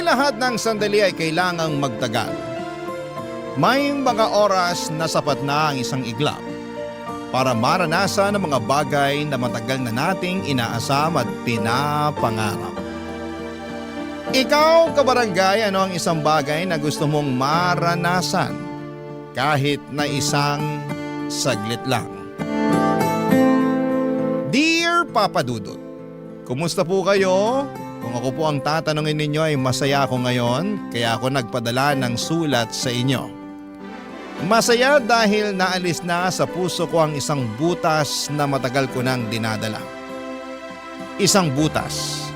lahat ng sandali ay kailangang magtagal. May mga oras na sapat na ang isang iglap para maranasan ang mga bagay na matagal na nating inaasam at pinapangarap. Ikaw, kabarangay, ano ang isang bagay na gusto mong maranasan kahit na isang saglit lang? Dear Papa Dudut, kumusta po kayo? Kung ako po ang tatanungin ninyo ay masaya ako ngayon kaya ako nagpadala ng sulat sa inyo. Masaya dahil naalis na sa puso ko ang isang butas na matagal ko nang dinadala. Isang butas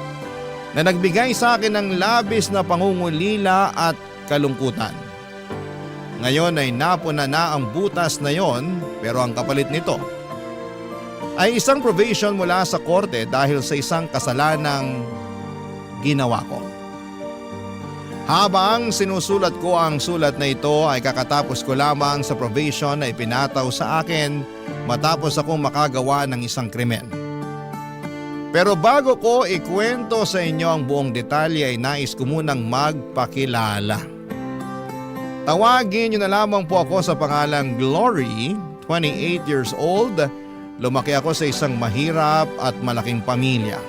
na nagbigay sa akin ng labis na pangungulila at kalungkutan. Ngayon ay napuna na ang butas na yon, pero ang kapalit nito ay isang probation mula sa korte dahil sa isang kasalanang ginawa ko. Habang sinusulat ko ang sulat na ito ay kakatapos ko lamang sa probation na ipinataw sa akin matapos akong makagawa ng isang krimen. Pero bago ko ikwento sa inyo ang buong detalye ay nais ko munang magpakilala. Tawagin niyo na lamang po ako sa pangalang Glory, 28 years old. Lumaki ako sa isang mahirap at malaking pamilya.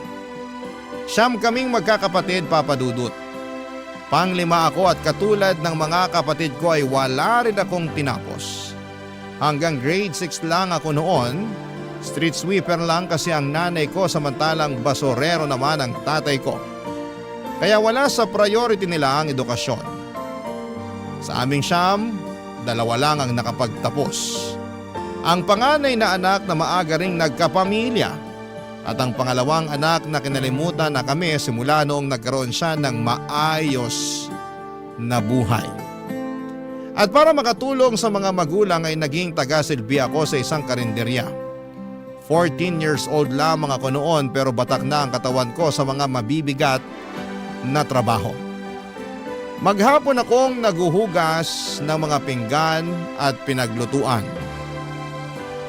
Siyam kaming magkakapatid, Papa Dudut. Panglima ako at katulad ng mga kapatid ko ay wala rin akong tinapos. Hanggang grade 6 lang ako noon, street sweeper lang kasi ang nanay ko samantalang basurero naman ang tatay ko. Kaya wala sa priority nila ang edukasyon. Sa aming siyam, dalawa lang ang nakapagtapos. Ang panganay na anak na maaga ring nagkapamilya at ang pangalawang anak na kinalimutan na kami simula noong nagkaroon siya ng maayos na buhay. At para makatulong sa mga magulang ay naging taga-silbi ako sa isang karinderya. 14 years old lamang ako noon pero batak na ang katawan ko sa mga mabibigat na trabaho. Maghapon akong naguhugas ng mga pinggan at pinaglutuan.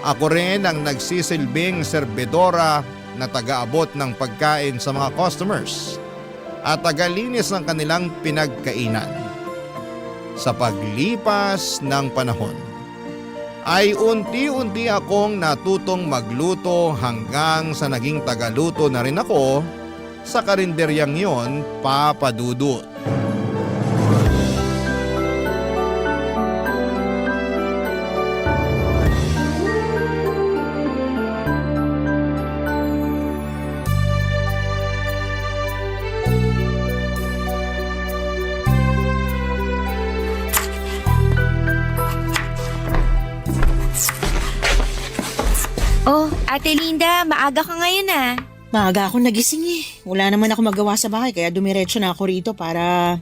Ako rin ang nagsisilbing serbidora na taga-abot ng pagkain sa mga customers at tagalinis ng kanilang pinagkainan. Sa paglipas ng panahon ay unti-unti akong natutong magluto hanggang sa naging tagaluto na rin ako sa karinderyang yon, Papa Dudut. Oh, Ate Linda, maaga ka ngayon ah. Maaga ako nagising eh. Wala naman ako magawa sa bahay kaya dumiretso na ako rito para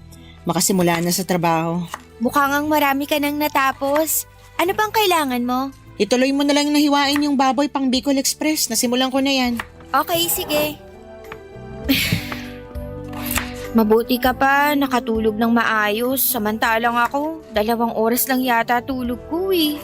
makasimula na sa trabaho. Mukha ngang marami ka nang natapos. Ano bang kailangan mo? Ituloy mo na lang nahiwain yung baboy pang Bicol Express. Nasimulan ko na yan. Okay, sige. Mabuti ka pa, nakatulog ng maayos. Samantalang ako, 2 oras lang yata tulog ko eh.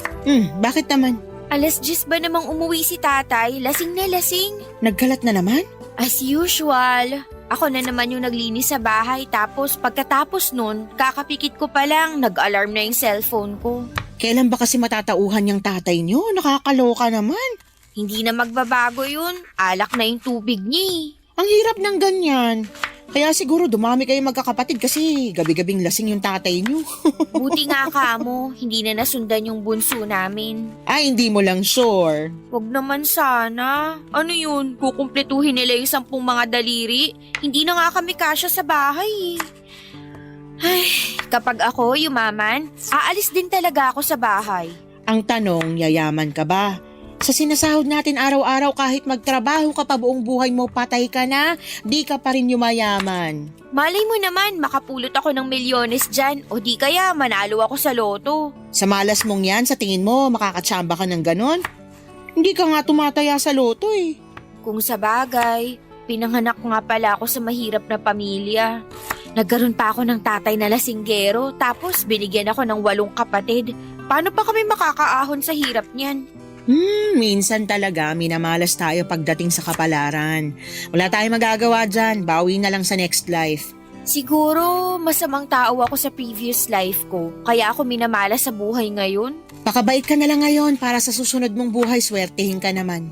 Bakit naman? 10:00 ba namang umuwi si tatay? Lasing na lasing. Nagkalat na naman? As usual. Ako na naman yung naglinis sa bahay tapos pagkatapos nun, kakapikit ko pa lang, nag-alarm na yung cellphone ko. Kailan ba kasi matatauhan yung tatay nyo? Nakakaloka naman. Hindi na magbabago yun. Alak na yung tubig niya eh. Ang hirap ng ganyan. Kaya siguro dumami kayo magkakapatid kasi gabi-gabing lasing yung tatay nyo. Buti nga ka mo, hindi na nasundan yung bunso namin. Ay, hindi mo lang sure. Wag naman sana. Ano yun, kukumpletuhin nila yung 10 mga daliri? Hindi na nga kami kasya sa bahay. Ay, kapag ako yumaman, aalis din talaga ako sa bahay. Ang tanong, yayaman ka ba? Sa sinasahod natin araw-araw kahit magtrabaho ka pa buong buhay mo, patay ka na, di ka pa rin yumayaman. Malay mo naman, makapulot ako ng milyones dyan o di kaya manalo ako sa loto. Sa malas mong yan, sa tingin mo, makakatsamba ka ng ganon? Hindi ka nga tumataya sa loto eh. Kung sa bagay, pinanganak nga pala ako sa mahirap na pamilya. Nagkaroon pa ako ng tatay na lasinggero tapos binigyan ako ng 8 kapatid. Paano pa kami makakaahon sa hirap niyan? Minsan talaga minamalas tayo pagdating sa kapalaran. Wala tayong magagawa dyan, bawi na lang sa next life. Siguro masamang tao ako sa previous life ko, kaya ako minamala sa buhay ngayon. Pakabait ka na lang ngayon para sa susunod mong buhay swertehin ka naman.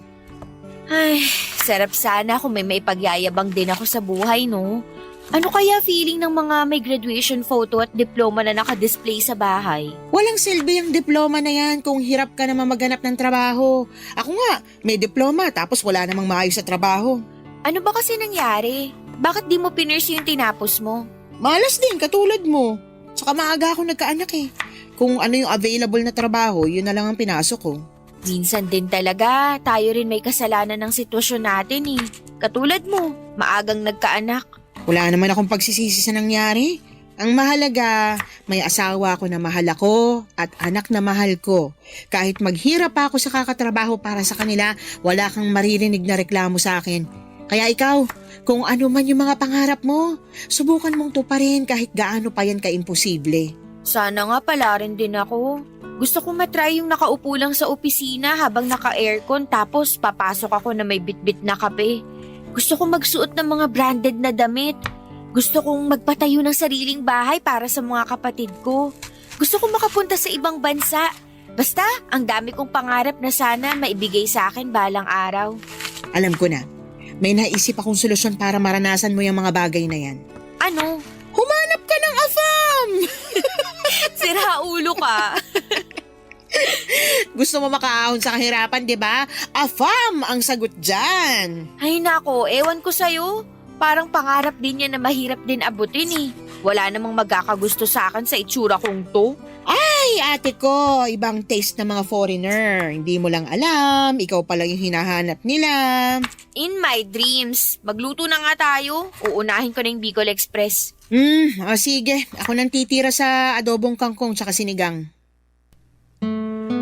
Ay, sarap sana kung may maipagyayabang din ako sa buhay, no? Ano kaya feeling ng mga may graduation photo at diploma na nakadisplay sa bahay? Walang silbi ang diploma na yan kung hirap ka naman maghanap ng trabaho. Ako nga, may diploma tapos wala namang maayos sa trabaho. Ano ba kasi nangyari? Bakit di mo pinurse yung tinapos mo? Malas din, katulad mo. Tsaka maaga ako nagkaanak eh. Kung ano yung available na trabaho, yun na lang ang pinasok ko. Minsan din talaga, tayo rin may kasalanan ng sitwasyon natin eh. Katulad mo, maagang nagkaanak. Wala naman akong pagsisisi sa nangyari. Ang mahalaga, may asawa ko na mahal ako at anak na mahal ko. Kahit maghirap pa ako sa kakatrabaho para sa kanila, wala kang maririnig na reklamo sa akin. Kaya ikaw, kung ano man yung mga pangarap mo, subukan mong tuparin kahit gaano pa yan ka-imposible. Sana nga pala rin din ako. Gusto ko matry yung nakaupo lang sa opisina habang naka-aircon tapos papasok ako na may bitbit na kape. Gusto kong magsuot ng mga branded na damit. Gusto kong magpatayo ng sariling bahay para sa mga kapatid ko. Gusto kong makapunta sa ibang bansa. Basta, ang dami kong pangarap na sana maibigay sa akin balang araw. Alam ko na, may naisip akong solusyon para maranasan mo yung mga bagay na yan. Ano? Humanap ka ng afam! Sira ulo ka. Gusto mo makaahon sa kahirapan, di ba? Afam ang sagot dyan. Ay nako, ewan ko sa'yo. Parang pangarap din yan na mahirap din abutin eh. Wala namang magkakagusto sa akin sa itsura kong to. Ay, ate ko, ibang taste ng mga foreigner. Hindi mo lang alam, ikaw pala yung hinahanap nila. In my dreams, magluto na nga tayo. Uunahin ko na yung Bicol Express. Sige. Ako nang titira sa adobong kangkong tsaka sinigang.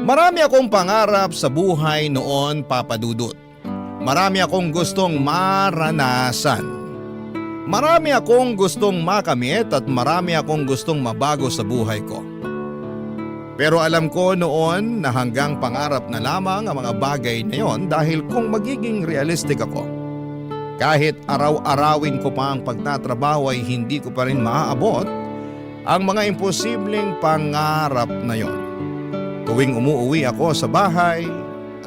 Marami akong pangarap sa buhay noon, Papa Dudut. Marami akong gustong maranasan. Marami akong gustong makamit at marami akong gustong mabago sa buhay ko. Pero alam ko noon na hanggang pangarap na lamang ang mga bagay na yon dahil kung magiging realistic ako, kahit araw-arawin ko pa ang pagtatrabaho ay hindi ko pa rin maaabot ang mga imposibleng pangarap na yon. Tuwing umuuwi ako sa bahay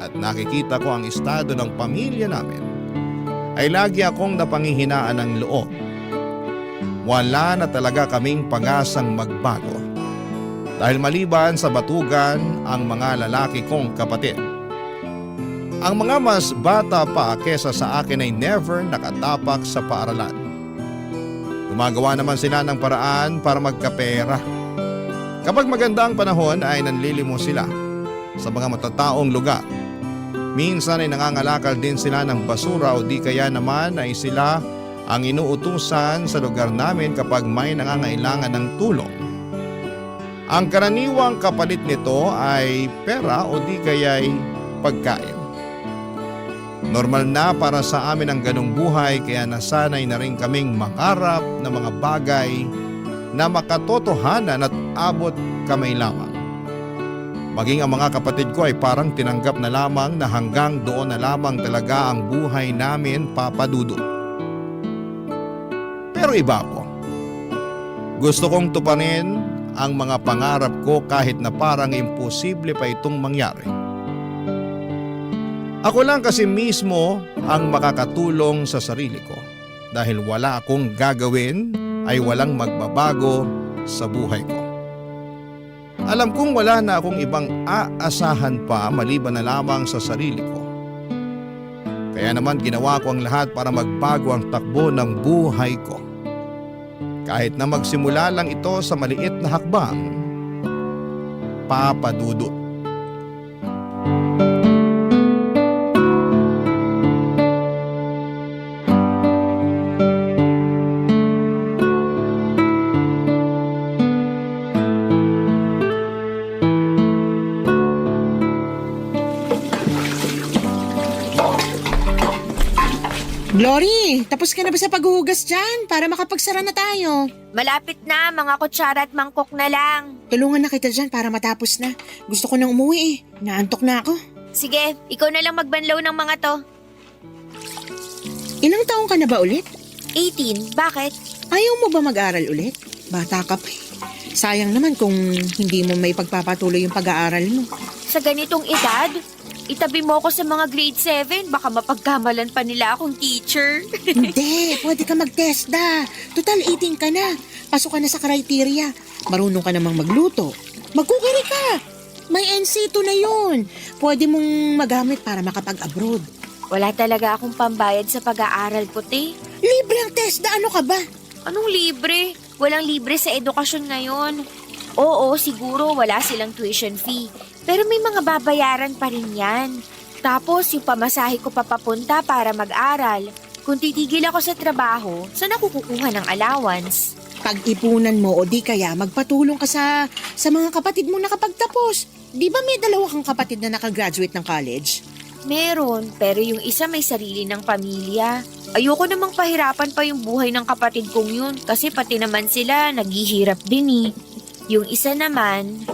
at nakikita ko ang estado ng pamilya namin, ay lagi akong napanghihinaan ng loob. Wala na talaga kaming pag-asang magbago. Dahil maliban sa batugan ang mga lalaki kong kapatid. Ang mga mas bata pa kesa sa akin ay never nakatapak sa paaralan. Gumagawa naman sila ng paraan para magkapera. Kapag maganda ang panahon ay nanlilimos sila sa mga matataong lugar. Minsan ay nangangalakal din sila ng basura o di kaya naman ay sila ang inuutusan sa lugar namin kapag may nangangailangan ng tulong. Ang karaniwang kapalit nito ay pera o di kaya'y pagkain. Normal na para sa amin ang ganong buhay kaya nasanay na rin kaming mangarap na mga bagay na makatotohanan at abot kamay lamang. Maging ang mga kapatid ko ay parang tinanggap na lamang na hanggang doon na lamang talaga ang buhay namin, Papa Dudut. Pero iba ako. Gusto kong tuparin ang mga pangarap ko kahit na parang imposible pa itong mangyari. Ako lang kasi mismo ang makakatulong sa sarili ko dahil wala akong gagawin ay walang magbabago sa buhay ko. Alam kong wala na akong ibang aasahan pa maliban na lamang sa sarili ko. Kaya naman ginawa ko ang lahat para magbago ang takbo ng buhay ko. Kahit na magsimula lang ito sa maliit na hakbang, Papa Dudut. Glory, tapos ka na ba sa paghuhugas dyan para makapagsara na tayo? Malapit na, mga kutsara at mangkok na lang. Tulungan na kita dyan para matapos na. Gusto ko nang umuwi eh. Naantok na ako. Sige, ikaw na lang magbanlaw ng mga to. Ilang taong ka na ba ulit? 18, bakit? Ayaw mo ba mag-aral ulit? Bata ka pa eh. Sayang naman kung hindi mo may pagpapatuloy yung pag-aaral mo. Sa ganitong edad, itabi mo ako sa mga grade 7, baka mapagkamalan pa nila akong teacher. Hindi, pwede ka mag-TESDA. Total 18 ka na. Pasok ka na sa criteria. Marunong ka namang magluto. Magkukiri ka. May NC2 na yun. Pwede mong magamit para makapag-abroad. Wala talaga akong pambayad sa pag-aaral ko, te. Libre ang TESDA, ano ka ba? Anong libre? Walang libre sa edukasyon ngayon. Oo, siguro wala silang tuition fee. Pero may mga babayaran pa rin yan. Tapos yung pamasahe ko papapunta para mag-aral. Kung titigil ako sa trabaho, saan ako kukuha ng allowance? Pag-ipunan mo o di kaya magpatulong ka sa mga kapatid mo nakapagtapos. Di ba may dalawa kang kapatid na nakagraduate ng college? Meron, pero yung isa may sarili ng pamilya. Ayoko namang pahirapan pa yung buhay ng kapatid kong yun kasi pati naman sila naghihirap din eh. Yung isa naman,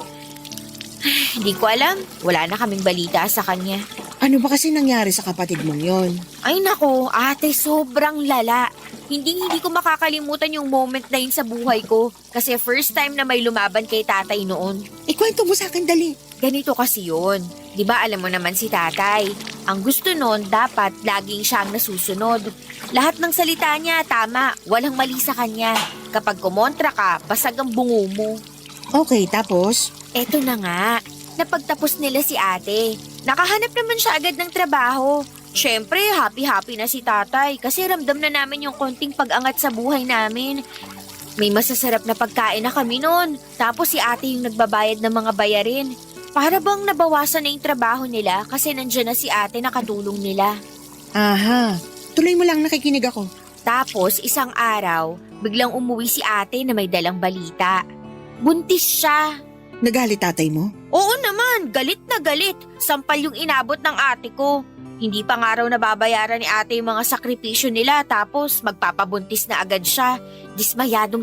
hindi ko alam, wala na kaming balita sa kanya. Ano ba kasi nangyari sa kapatid mong yon? Ay nako, ate, sobrang lala. Hindi ko makakalimutan yung moment na yun sa buhay ko kasi first time na may lumaban kay tatay noon. Ikwento mo sa akin dali. Ganito kasi yun. Di ba alam mo naman si tatay? Ang gusto nun, dapat laging siya ang nasusunod. Lahat ng salita niya, tama. Walang mali sa kanya. Kapag kumontra ka, basag ang bungo mo. Okay, tapos? Eto na nga. Napagtapos nila si ate. Nakahanap naman siya agad ng trabaho. Siyempre, happy-happy na si tatay kasi ramdam na namin yung konting pag-angat sa buhay namin. May masasarap na pagkain na kami noon. Tapos si ate yung nagbabayad ng mga bayarin. Para bang nabawasan na yung trabaho nila kasi nandyan na si ate na katulong nila. Aha, tuloy mo lang, nakikinig ako. Tapos isang araw, biglang umuwi si ate na may dalang balita. Buntis siya. Nagalit tatay mo? Oo naman, galit na galit. Sampal yung inabot ng ate ko. Hindi pa nga raw nababayaran ni ate yung mga sakripisyo nila tapos magpapabuntis na agad siya. Dismayado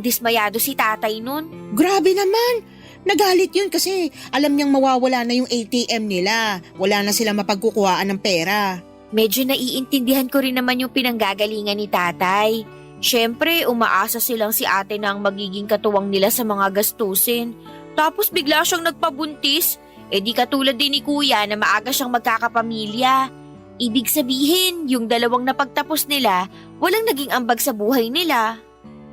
si tatay nun. Grabe naman! Nagalit yun kasi alam niyang mawawala na yung ATM nila. Wala na sila mapagkukuhaan ng pera. Medyo naiintindihan ko rin naman yung pinanggagalingan ni tatay. Siyempre, umaasa silang si ate na ang magiging katuwang nila sa mga gastusin. Tapos bigla siyang nagpabuntis. Eh di katulad din ni kuya na maaga siyang magkakapamilya. Ibig sabihin, yung dalawang napagtapos nila, walang naging ambag sa buhay nila.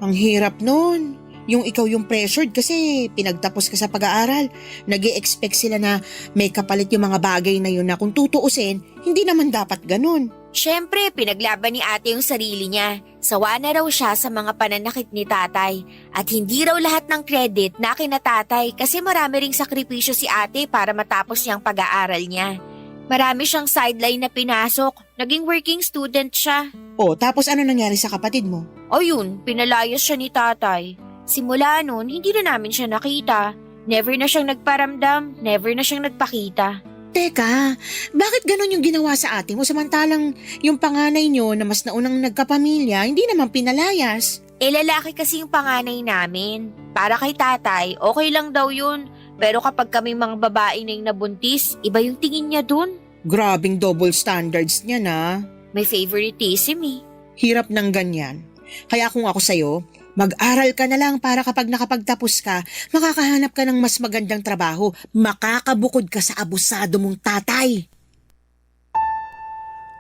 Ang hirap nun. Yung ikaw yung pressured kasi pinagtapos ka sa pag-aaral. Nag-i-expect sila na may kapalit yung mga bagay na yun na kung tutuusin, hindi naman dapat ganun. Siyempre, pinaglaban ni ate yung sarili niya. Sawa na raw siya sa mga pananakit ni tatay. At hindi raw lahat ng credit na kina tatay kasi marami ring sakripisyo si ate para matapos niyang pag-aaral niya. Marami siyang sideline na pinasok. Naging working student siya. O, tapos ano nangyari sa kapatid mo? O yun, pinalayas siya ni tatay. Simula noon, hindi na namin siya nakita. Never na siyang nagparamdam, never na siyang nagpakita. Teka, bakit ganun yung ginawa sa ate mo samantalang yung panganay nyo na mas naunang nagkapamilya, hindi naman pinalayas? Lalaki kasi yung panganay namin. Para kay tatay, okay lang daw yun. Pero kapag kami mga babae na yung nabuntis, iba yung tingin niya dun. Grabing double standards niya na. May favoritism eh. Hirap ng ganyan. Kaya kung ako sa'yo, mag-aral ka na lang para kapag nakapagtapos ka, makakahanap ka ng mas magandang trabaho. Makakabukod ka sa abusado mong tatay.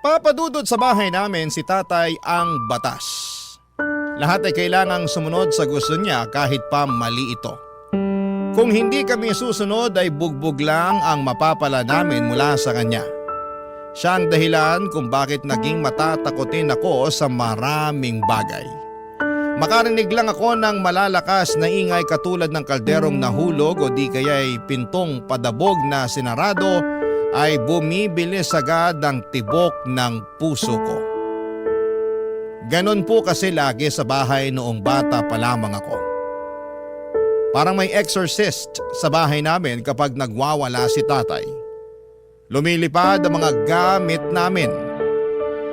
Papadudod sa bahay namin si tatay ang batas. Lahat ay kailangang sumunod sa gusto niya kahit pa mali ito. Kung hindi kami susunod ay bugbog lang ang mapapala namin mula sa kanya. Siya ang dahilan kung bakit naging matatakotin ako sa maraming bagay. Makarinig lang ako ng malalakas na ingay katulad ng kalderong nahulog o di kaya'y pintong padabog na sinarado ay bumibilis agad ang tibok ng puso ko. Ganon po kasi lagi sa bahay noong bata pa lamang ako. Parang may exorcist sa bahay namin kapag nagwawala si tatay. Lumilipad ang mga gamit namin.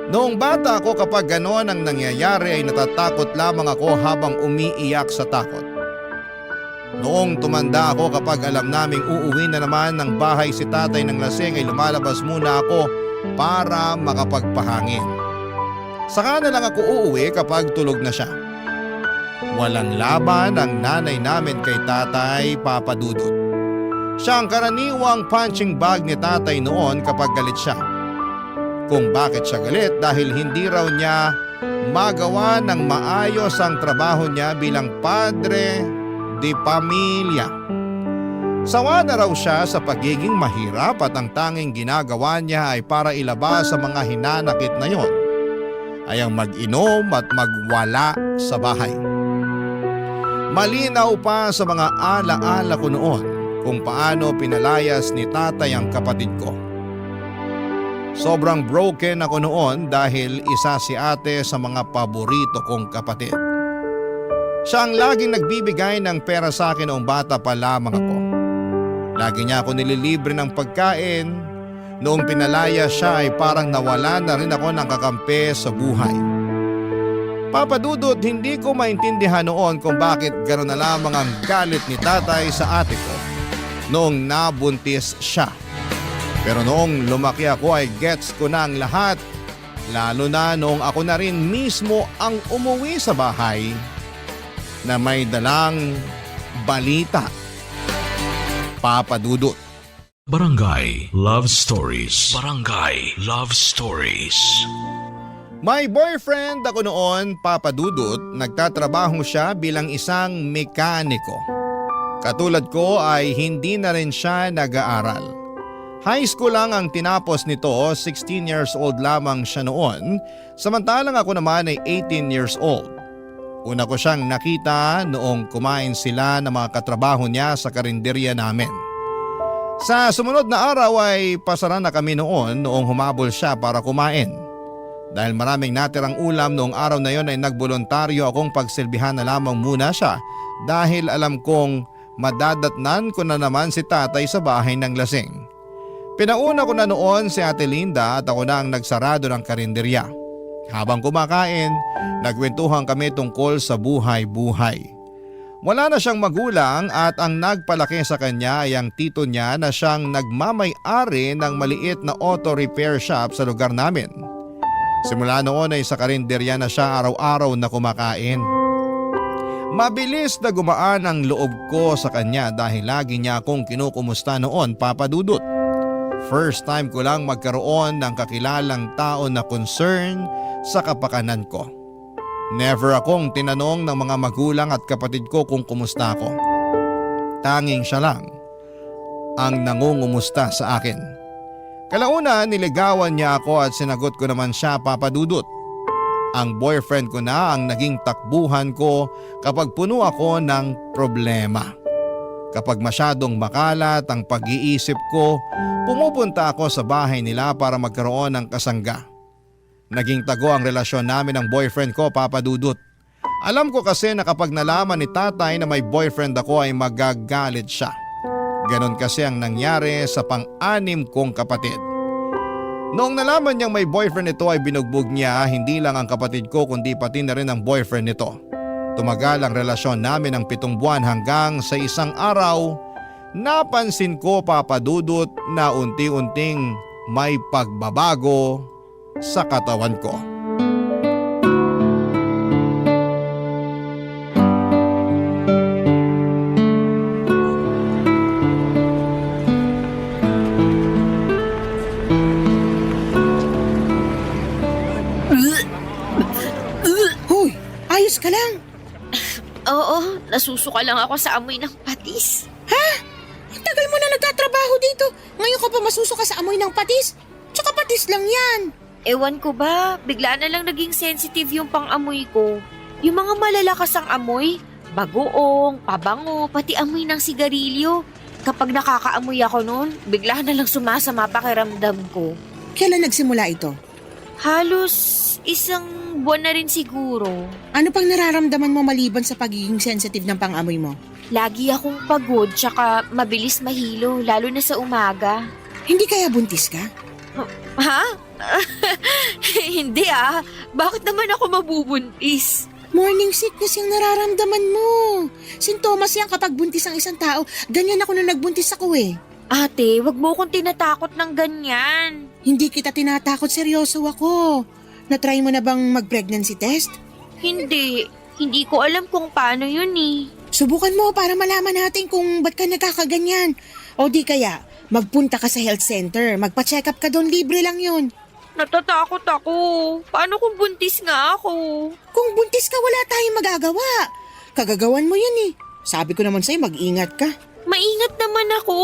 Noong bata ako kapag gano'n ang nangyayari ay natatakot lamang ako habang umiiyak sa takot. Noong tumanda ako kapag alam naming uuwi na naman ng bahay si tatay ng lasing ay lumalabas muna ako para makapagpahangin. Saka na lang ako uuwi kapag tulog na siya. Walang laban ang nanay namin kay tatay, Papa Dudut. Siya ang karaniwang punching bag ni tatay noon kapag galit siya. Kung bakit siya galit dahil hindi raw niya magawa ng maayos ang trabaho niya bilang padre de pamilya. Sawa na raw siya sa pagiging mahirap at ang tanging ginagawa niya ay para ilabas sa mga hinanakit na yon ay ang mag-inom at magwala sa bahay. Malinaw pa sa mga alaala ko noon kung paano pinalayas ni tatay ang kapatid ko. Sobrang broken ako noon dahil isa si ate sa mga paborito kong kapatid. Siya ang laging nagbibigay ng pera sa akin noong bata pa lamang ako. Lagi niya ako nililibre ng pagkain. Noong pinalaya siya ay parang nawala na rin ako ng kakampi sa buhay. Papa Dudut, hindi ko maintindihan noon kung bakit gano'n na lamang ang galit ni tatay sa ate ko noong nabuntis siya. Pero noong lumaki ako ay gets ko na ang lahat, lalo na noong ako na rin mismo ang umuwi sa bahay na may dalang balita. Papa Dudut. Barangay Love Stories. Barangay Love Stories. May boyfriend ako noon, Papa Dudut. Nagtatrabaho siya bilang isang mekaniko. Katulad ko ay hindi na rin siya nag-aaral. High school lang ang tinapos nito, 16 years old lamang siya noon, samantalang ako naman ay 18 years old. Una ko siyang nakita noong kumain sila ng mga katrabaho niya sa karinderya namin. Sa sumunod na araw ay pasara na kami noong humabol siya para kumain. Dahil maraming natirang ulam noong araw na yon ay nagboluntaryo akong pagsilbihan na lamang muna siya dahil alam kong madadatnan ko na naman si tatay sa bahay ng lasing. Pinauna ko na noon si Ate Linda at ako na ang nagsarado ng karinderya. Habang kumakain, nagkwentuhan kami tungkol sa buhay-buhay. Wala na siyang magulang at ang nagpalaki sa kanya ay ang tito niya na siyang nagmamay-ari ng maliit na auto repair shop sa lugar namin. Simula noon ay sa karinderya na siya araw-araw na kumakain. Mabilis na gumaan ang loob ko sa kanya dahil lagi niya akong kinukumusta noon, Papa Dudut. First time ko lang magkaroon ng kakilalang tao na concern sa kapakanan ko. Never akong tinanong ng mga magulang at kapatid ko kung kumusta ako. Tanging siya lang ang nangungumusta sa akin. Kalauna niligawan niya ako at sinagot ko naman siya, Papa Dudut. Ang boyfriend ko na ang naging takbuhan ko kapag puno ako ng problema. Kapag masyadong makalat ang pag-iisip ko, pumupunta ako sa bahay nila para magkaroon ng kasangga. Naging tago ang relasyon namin ng boyfriend ko, Papa Dudut. Alam ko kasi na kapag nalaman ni tatay na may boyfriend ako ay magagalit siya. Ganon kasi ang nangyari sa pang-anim kong kapatid. Noong nalaman niyang may boyfriend ito ay binugbog niya hindi lang ang kapatid ko kundi pati na rin ang boyfriend nito. Tumagal ang relasyon namin ng 7 buwan hanggang sa isang araw, napansin ko, Papa Dudut, na unti-unting may pagbabago sa katawan ko. Hoy, ayos ka lang. Oo, nasusuka lang ako sa amoy ng patis. Ang tagal mo na nagtatrabaho dito. Ngayon ka pa masusuka sa amoy ng patis? Tsaka patis lang yan. Ewan ko ba, bigla na lang naging sensitive yung pang-amoy ko. Yung mga malalakas ang amoy, bagoong, pabango, pati amoy ng sigarilyo. Kapag nakakaamoy ako noon, bigla na lang sumasama pakiramdam ko. Kailan nagsimula ito? Halos isang buwan na rin siguro. Ano pang nararamdaman mo maliban sa pagiging sensitive ng pang-amoy mo? Lagi akong pagod tsaka mabilis mahilo, lalo na sa umaga. Hindi kaya buntis ka? Ha? Hindi ah. Bakit naman ako mabubuntis? Morning sickness yung nararamdaman mo. Sintomas yan kapag buntis ang isang tao. Ganyan ako na nagbuntis ako eh. Ate, wag mo akong tinatakot ng ganyan. Hindi kita tinatakot, seryoso ako. Na-try mo na bang mag-pregnancy test? Hindi. Hindi ko alam kung paano yun eh. Subukan mo para malaman natin kung ba't ka nagkakaganyan. O di kaya, magpunta ka sa health center. Magpa-check up ka doon, libre lang yun. Natatakot ako. Paano kung buntis nga ako? Kung buntis ka, wala tayong magagawa. Kagagawan mo yan eh. Sabi ko naman sa'yo, mag-ingat ka. Maingat naman ako.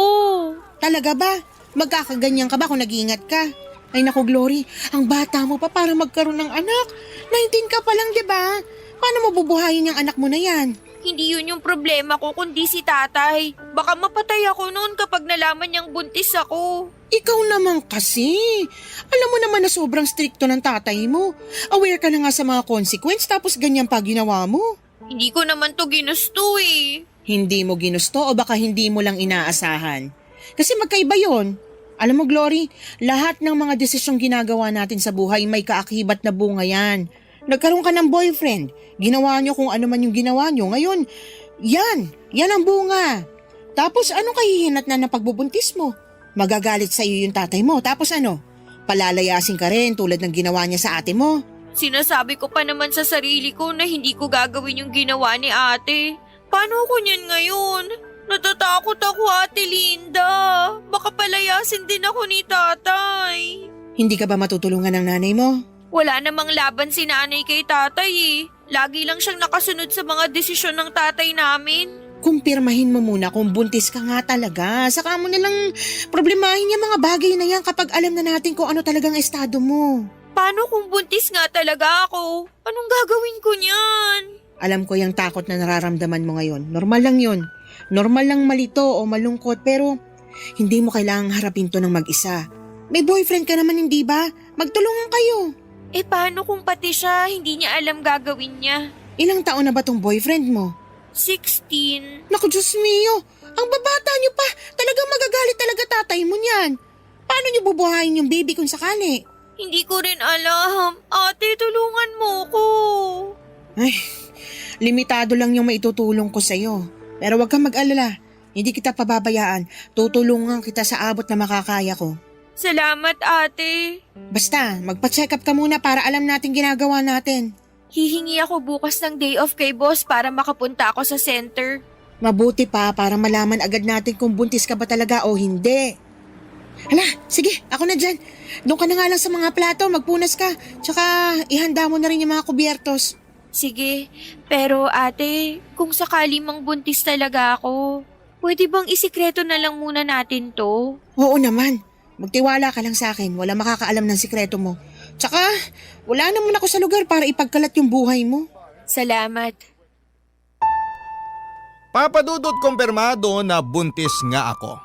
Talaga ba? Magkakaganyan ka ba kung nag-iingat ka? Ay naku, Glory, ang bata mo pa para magkaroon ng anak. 19 ka pa lang, di ba? Paano mo bubuhayin yung anak mo na yan? Hindi yun yung problema ko kundi si tatay. Baka mapatay ako noon kapag nalaman niyang buntis ako. Ikaw naman kasi. Alam mo naman na sobrang stricto ng tatay mo. Aware ka na nga sa mga consequence tapos ganyan pa ginawa mo. Hindi ko naman to ginusto eh. Hindi mo ginusto o baka hindi mo lang inaasahan? Kasi magkaiba yon. Alam mo, Glory, lahat ng mga desisyong ginagawa natin sa buhay may kaakibat na bunga yan. Nagkaroon ka ng boyfriend, ginawa nyo kung ano man yung ginawa nyo. Ngayon, yan ang bunga. Tapos anong kahihinat na ng pagbubuntis mo? Magagalit sa iyo yung tatay mo. Tapos ano? Palalayasin ka rin tulad ng ginawa niya sa ate mo. Sinasabi ko pa naman sa sarili ko na hindi ko gagawin yung ginawa ni ate. Paano ako niyan ngayon? Natatakot ako, Ate Linda. Baka palayasin din ako ni tatay. Hindi ka ba matutulungan ng nanay mo? Wala namang laban si nanay kay tatay eh. Lagi lang siyang nakasunod sa mga desisyon ng tatay namin. Kumpirmahin mo muna kung buntis ka nga talaga. Saka mo nalang problemahin yung mga bagay na yan kapag alam na natin kung ano talagang estado mo. Paano kung buntis nga talaga ako? Anong gagawin ko niyan? Alam ko yung takot na nararamdaman mo ngayon. Normal lang yun. Normal lang malito o malungkot pero hindi mo kailangang harapin to ng mag-isa. May boyfriend ka naman, hindi ba? Magtulungan kayo. Eh paano kung pati siya hindi niya alam gagawin niya? Ilang taon na ba tong boyfriend mo? 16. Naku, Diyos mio. Ang babata niyo pa. Talagang magagalit talaga tatay mo niyan. Paano niyo bubuhayin yung baby kung sakali? Hindi ko rin alam. Ate, tulungan mo ko. Ay, limitado lang yung maitutulong ko sa'yo. Pero huwag kang mag-alala. Hindi kita pababayaan. Tutulungan kita sa abot na makakaya ko. Salamat, ate. Basta, magpa-check up ka muna para alam natin ginagawa natin. Hihingi ako bukas ng day off kay boss para makapunta ako sa center. Mabuti pa para malaman agad natin kung buntis ka ba talaga o hindi. Hala, sige, ako na dyan. Doon ka na nga lang sa mga plato, magpunas ka. Tsaka ihanda mo na rin yung mga kubyertos. Sige, pero ate, kung sakali mang buntis talaga ako, pwede bang isikreto na lang muna natin to? Oo naman. Magtiwala ka lang sa akin. Wala makakaalam ng sikreto mo. Tsaka, wala naman ako sa lugar para ipagkalat yung buhay mo. Salamat. Papadudot kumpirmado na buntis nga ako.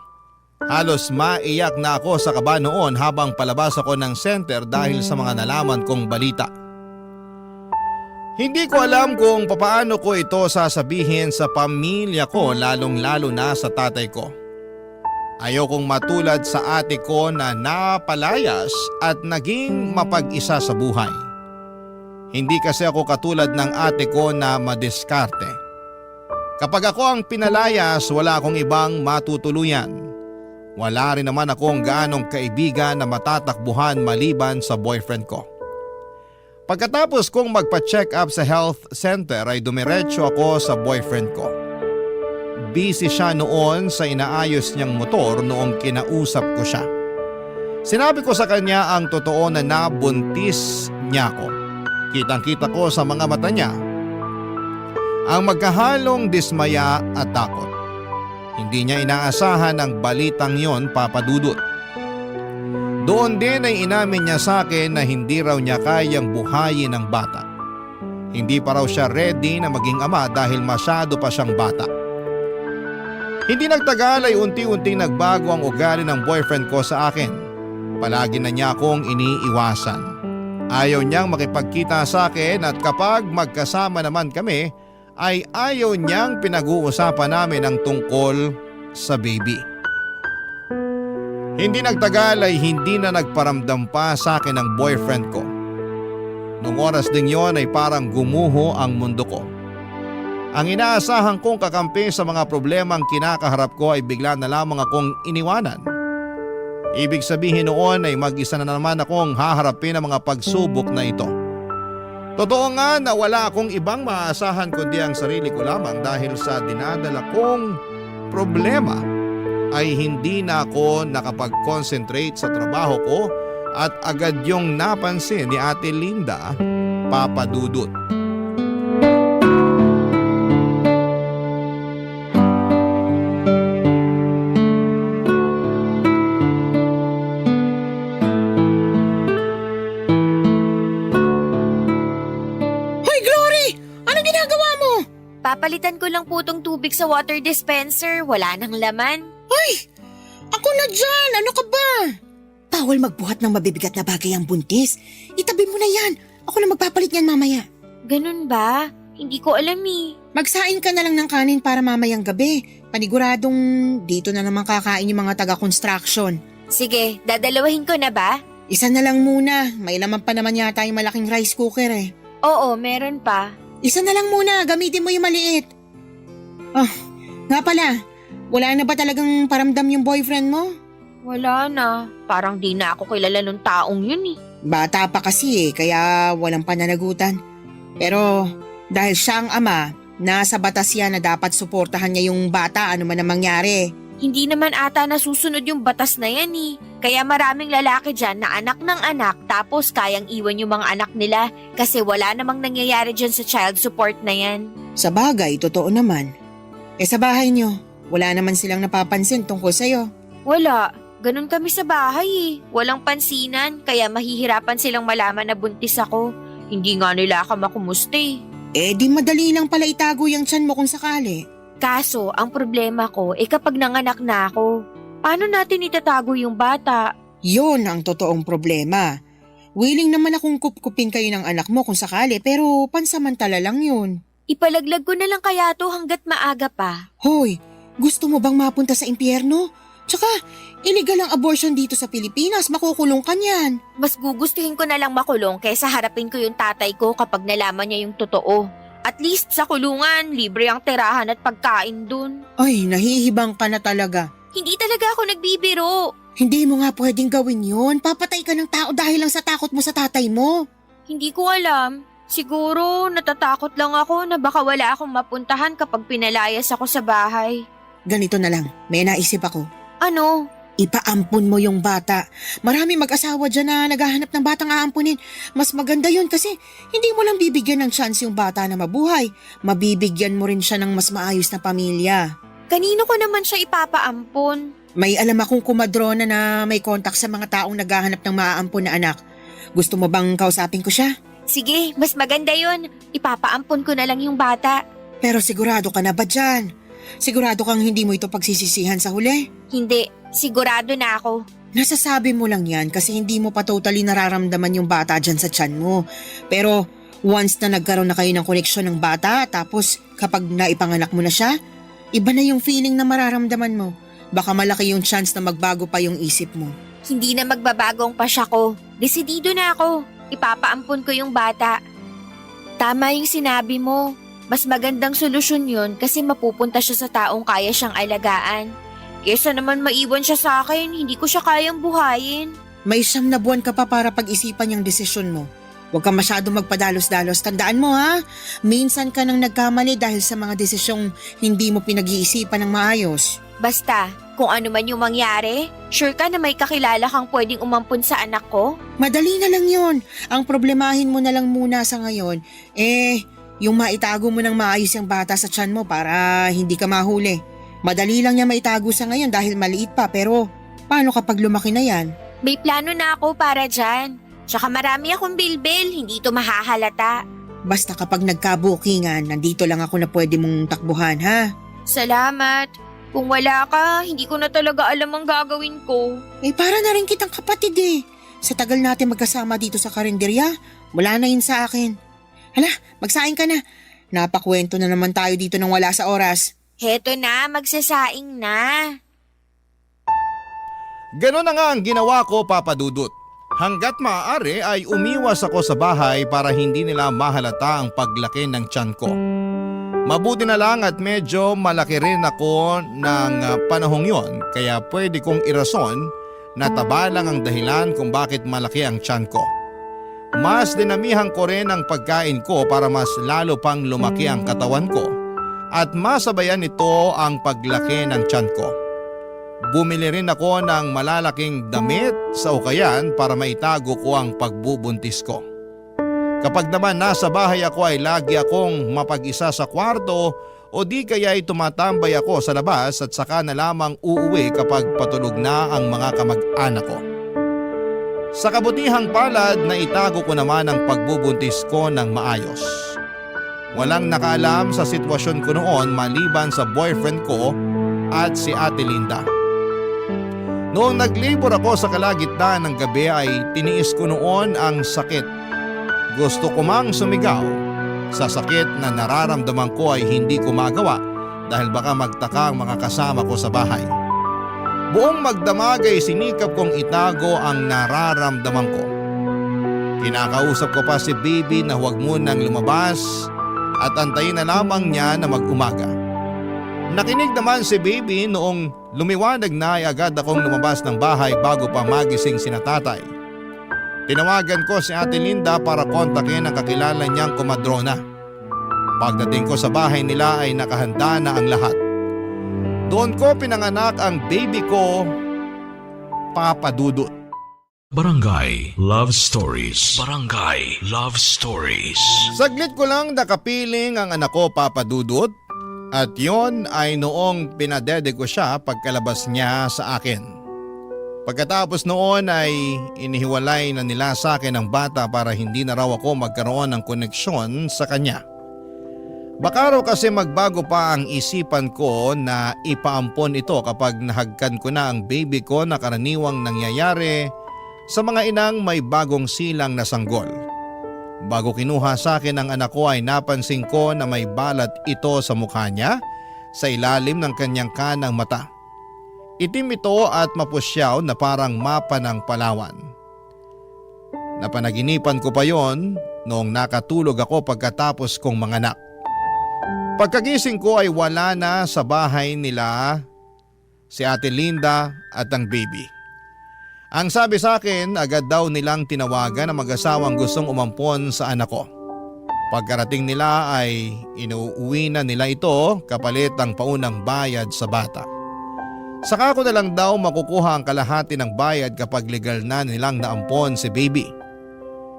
Halos maiyak na ako sa kaba noon habang palabas ako ng center dahil sa mga nalaman kong balita. Hindi ko alam kung papaano ko ito sasabihin sa pamilya ko lalong-lalo na sa tatay ko. Ayokong matulad sa ate ko na napalayas at naging mapag-isa sa buhay. Hindi kasi ako katulad ng ate ko na madiskarte. Kapag ako ang pinalayas, wala akong ibang matutuluyan. Wala rin naman akong gaanong kaibigan na matatakbuhan maliban sa boyfriend ko. Pagkatapos kong magpa-check up sa health center ay dumiretso ako sa boyfriend ko. Busy siya noon sa inaayos niyang motor noong kinausap ko siya. Sinabi ko sa kanya ang totoo na nabuntis niya ako. Kitang-kita ko sa mga mata niya ang magkahalong dismaya at takot. Hindi niya inaasahan ang balitang yon, papadudot. Doon din ay inamin niya sa akin na hindi raw niya kayang buhayin ang bata. Hindi pa raw siya ready na maging ama dahil masyado pa siyang bata. Hindi nagtagal ay unti-unting nagbago ang ugali ng boyfriend ko sa akin. Palagi na niya akong iniiwasan. Ayaw niyang makipagkita sa akin at kapag magkasama naman kami ay ayaw niyang pinag-uusapan namin ang tungkol sa baby. Hindi nagtagal ay hindi na nagparamdam pa sa akin ang boyfriend ko. Noong oras ding yon ay parang gumuho ang mundo ko. Ang inaasahan kong kakampi sa mga problemang kinakaharap ko ay bigla na lamang akong iniwanan. Ibig sabihin noon ay mag-isa na naman akong haharapin ang mga pagsubok na ito. Totoo nga na wala akong ibang maaasahan kundi ang sarili ko lamang dahil sa dinadala kong problema ay hindi na ako nakapag-concentrate sa trabaho ko at agad yung napansin ni Ate Linda, Papa Dudut. Hoy, Glory! Anong ginagawa mo? Papalitan ko lang po tong tubig sa water dispenser. Wala nang laman. Hoy! Ako na dyan! Ano ka ba? Bawal magbuhat ng mabibigat na bagay ang buntis. Itabi mo na yan. Ako na magpapalit yan mamaya. Ganun ba? Hindi ko alam eh. Magsain ka na lang ng kanin para mamayang gabi. Paniguradong dito na naman kakain yung mga taga-construction. Sige, dadalawahin ko na ba? Isa na lang muna. May laman pa naman yata yung malaking rice cooker eh. Oo, meron pa. Isa na lang muna. Gamitin mo yung maliit. Oh, nga pala. Wala na ba talagang paramdam yung boyfriend mo? Wala na. Parang di na ako kilala nung taong yun eh. Bata pa kasi kaya walang pananagutan. Pero dahil siya ang ama, nasa batas yan na dapat suportahan niya yung bata ano man ang mangyari. Hindi naman ata nasusunod yung batas na yan eh. Kaya maraming lalaki dyan na anak ng anak tapos kayang iwan yung mga anak nila kasi wala namang nangyayari dyan sa child support na yan. Sa bagay, totoo naman. Sa bahay niyo, wala naman silang napapansin tungkol sa'yo. Wala. Ganun kami sa bahay eh. Walang pansinan kaya mahihirapan silang malaman na buntis ako. Hindi nga nila ako makumusta eh. Di madali lang pala itago yung tiyan mo kung sakali. Kaso, ang problema ko kapag nanganak na ako, paano natin itatago yung bata? Yun ang totoong problema. Willing naman akong kupkupin kayo ng anak mo kung sakali pero pansamantala lang yun. Ipalaglag ko na lang kaya to hanggat maaga pa. Hoy, gusto mo bang mapunta sa impyerno? Tsaka, illegal ang abortion dito sa Pilipinas, makukulong ka niyan. Mas gugustuhin ko na lang makulong kaysa harapin ko yung tatay ko kapag nalaman niya yung totoo. At least sa kulungan, libre ang tirahan at pagkain dun. Ay, nahihibang ka na talaga. Hindi talaga ako nagbibiro. Hindi mo nga pwedeng gawin yun. Papatay ka ng tao dahil lang sa takot mo sa tatay mo. Hindi ko alam. Siguro natatakot lang ako na baka wala akong mapuntahan kapag pinalayas ako sa bahay. Ganito na lang, may naisip ako. Ano? Ipaampun mo yung bata. Marami mag-asawa dyan na naghahanap ng batang aampunin. Mas maganda yun kasi hindi mo lang bibigyan ng chance yung bata na mabuhay. Mabibigyan mo rin siya ng mas maayos na pamilya. Kanino ko naman siya ipapaampon? May alam akong kumadrona na may kontak sa mga taong naghahanap ng maaampun na anak. Gusto mo bang kausapin ko siya? Sige, mas maganda yun. Ipapaampon ko na lang yung bata. Pero sigurado ka na ba dyan? Sigurado kang hindi mo ito pagsisisihan sa huli? Hindi, sigurado na ako. Nasasabi mo lang yan kasi hindi mo pa totally nararamdaman yung bata dyan sa tiyan mo. Pero once na nagkaroon na kayo ng koneksyon ng bata tapos kapag naipanganak mo na siya, iba na yung feeling na mararamdaman mo. Baka malaki yung chance na magbago pa yung isip mo. Hindi na magbabagong pasya ko. Desidido na ako. Ipapaampon ko yung bata. Tama yung sinabi mo. Mas magandang solusyon yun kasi mapupunta siya sa taong kaya siyang alagaan. Kesa naman maiwan siya sa akin, hindi ko siya kayang buhayin. May 9 na buwan ka pa para pag-isipan yung desisyon mo. Huwag ka masyado magpadalos-dalos. Tandaan mo ha, minsan ka nang nagkamali dahil sa mga desisyong hindi mo pinag-iisipan ng maayos. Basta, kung ano man yung mangyari, sure ka na may kakilala kang pwedeng umampun sa anak ko? Madali na lang yon. Ang problemahin mo na lang muna sa ngayon, yung maitago mo ng maayos yung bata sa tiyan mo para hindi ka mahuli. Madali lang niya maitago sa ngayon dahil maliit pa pero paano kapag lumaki na yan? May plano na ako para dyan. Tsaka marami akong bilbil, hindi ito mahahalata. Basta kapag nagkabukingan, nandito lang ako na pwede mong takbuhan ha? Salamat. Kung wala ka, hindi ko na talaga alam ang gagawin ko. Para na rin kitang kapatid eh. Sa tagal natin magkasama dito sa karinderya, wala na yun sa akin. Hala, magsaing ka na. Napakwento na naman tayo dito nang wala sa oras. Heto na, magsasaing na. Ganon na nga ang ginawa ko, Papa Dudut. Hanggat maaari ay umiwas ako sa bahay para hindi nila mahalata ang paglaki ng tiyan ko. Mabuti na lang at medyo malaki rin ako ng panahong yon kaya pwede kong irason na taba lang ang dahilan kung bakit malaki ang tiyan ko. Mas dinamihan ko rin ang pagkain ko para mas lalo pang lumaki ang katawan ko at masabayan nito ang paglaki ng tiyan ko. Bumili rin ako ng malalaking damit sa ukayan para maitago ko ang pagbubuntis ko. Kapag naman nasa bahay ako ay lagi akong mapag-isa sa kwarto o di kaya ay tumatambay ako sa labas at saka na lamang uuwi kapag patulog na ang mga kamag-anak ko. Sa kabutihang palad na itago ko naman ang pagbubuntis ko ng maayos. Walang nakaalam sa sitwasyon ko noon maliban sa boyfriend ko at si Ate Linda. Noong nag-labor ako sa kalagitnaan ng gabi ay tiniis ko noon ang sakit. Gusto ko mang sumigaw. Sa sakit na nararamdaman ko ay hindi ko magawa dahil baka magtaka ang mga kasama ko sa bahay. Buong magdamag ay sinikap kong itago ang nararamdaman ko. Kinakausap ko pa si baby na huwag munang lumabas at antayin na lamang niya na mag-umaga. Nakinig naman si baby noong lumiwanag na ay agad akong lumabas ng bahay bago pa magising sina tatay. Tinawagan ko si Ate Linda para kontakin ang kakilala niyang komadrona. Pagdating ko sa bahay nila ay nakahanda na ang lahat. Doon ko pinanganak ang baby ko, Papa Dudut. Barangay Love Stories. Barangay Love Stories. Saglit ko lang nakapiling ang anak ko, Papa Dudut, at yon ay noong pinadede ko siya pagkalabas niya sa akin. Pagkatapos noon ay inihiwalay na nila sa akin ang bata para hindi na raw ako magkaroon ng koneksyon sa kanya. Baka raw kasi magbago pa ang isipan ko na ipaampon ito kapag nahagkan ko na ang baby ko na karaniwang nangyayari sa mga inang may bagong silang na sanggol. Bago kinuha sa akin ang anak ko ay napansin ko na may balat ito sa mukha niya sa ilalim ng kanyang kanang mata. Itim ito at mapusyaw na parang mapa ng Palawan. Napanaginipan ko pa yon noong nakatulog ako pagkatapos kong manganak. Pagkagising ko ay wala na sa bahay nila si Ate Linda at ang baby. Ang sabi sa akin, agad daw nilang tinawagan ang mag-asawang gustong umampon sa anak ko. Pagkarating nila ay inuuwi na nila ito kapalit ang paunang bayad sa bata. Saka ko na lang daw makukuha ang kalahati ng bayad kapag legal na nilang naampon si baby.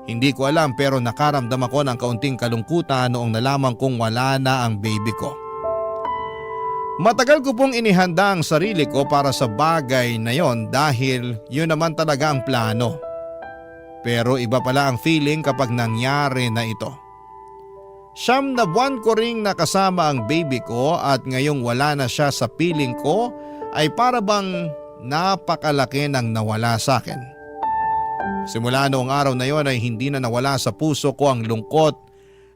Hindi ko alam pero nakaramdam ako ng kaunting kalungkutan noong nalaman kong wala na ang baby ko. Matagal ko pong inihanda ang sarili ko para sa bagay na yon dahil yun naman talaga ang plano. Pero iba pala ang feeling kapag nangyari na ito. 9 na buwan ko ring nakasama ang baby ko at ngayong wala na siya sa piling ko ay para bang napakalaki ng nawala sa akin. Simula noong araw na yon ay hindi na nawala sa puso ko ang lungkot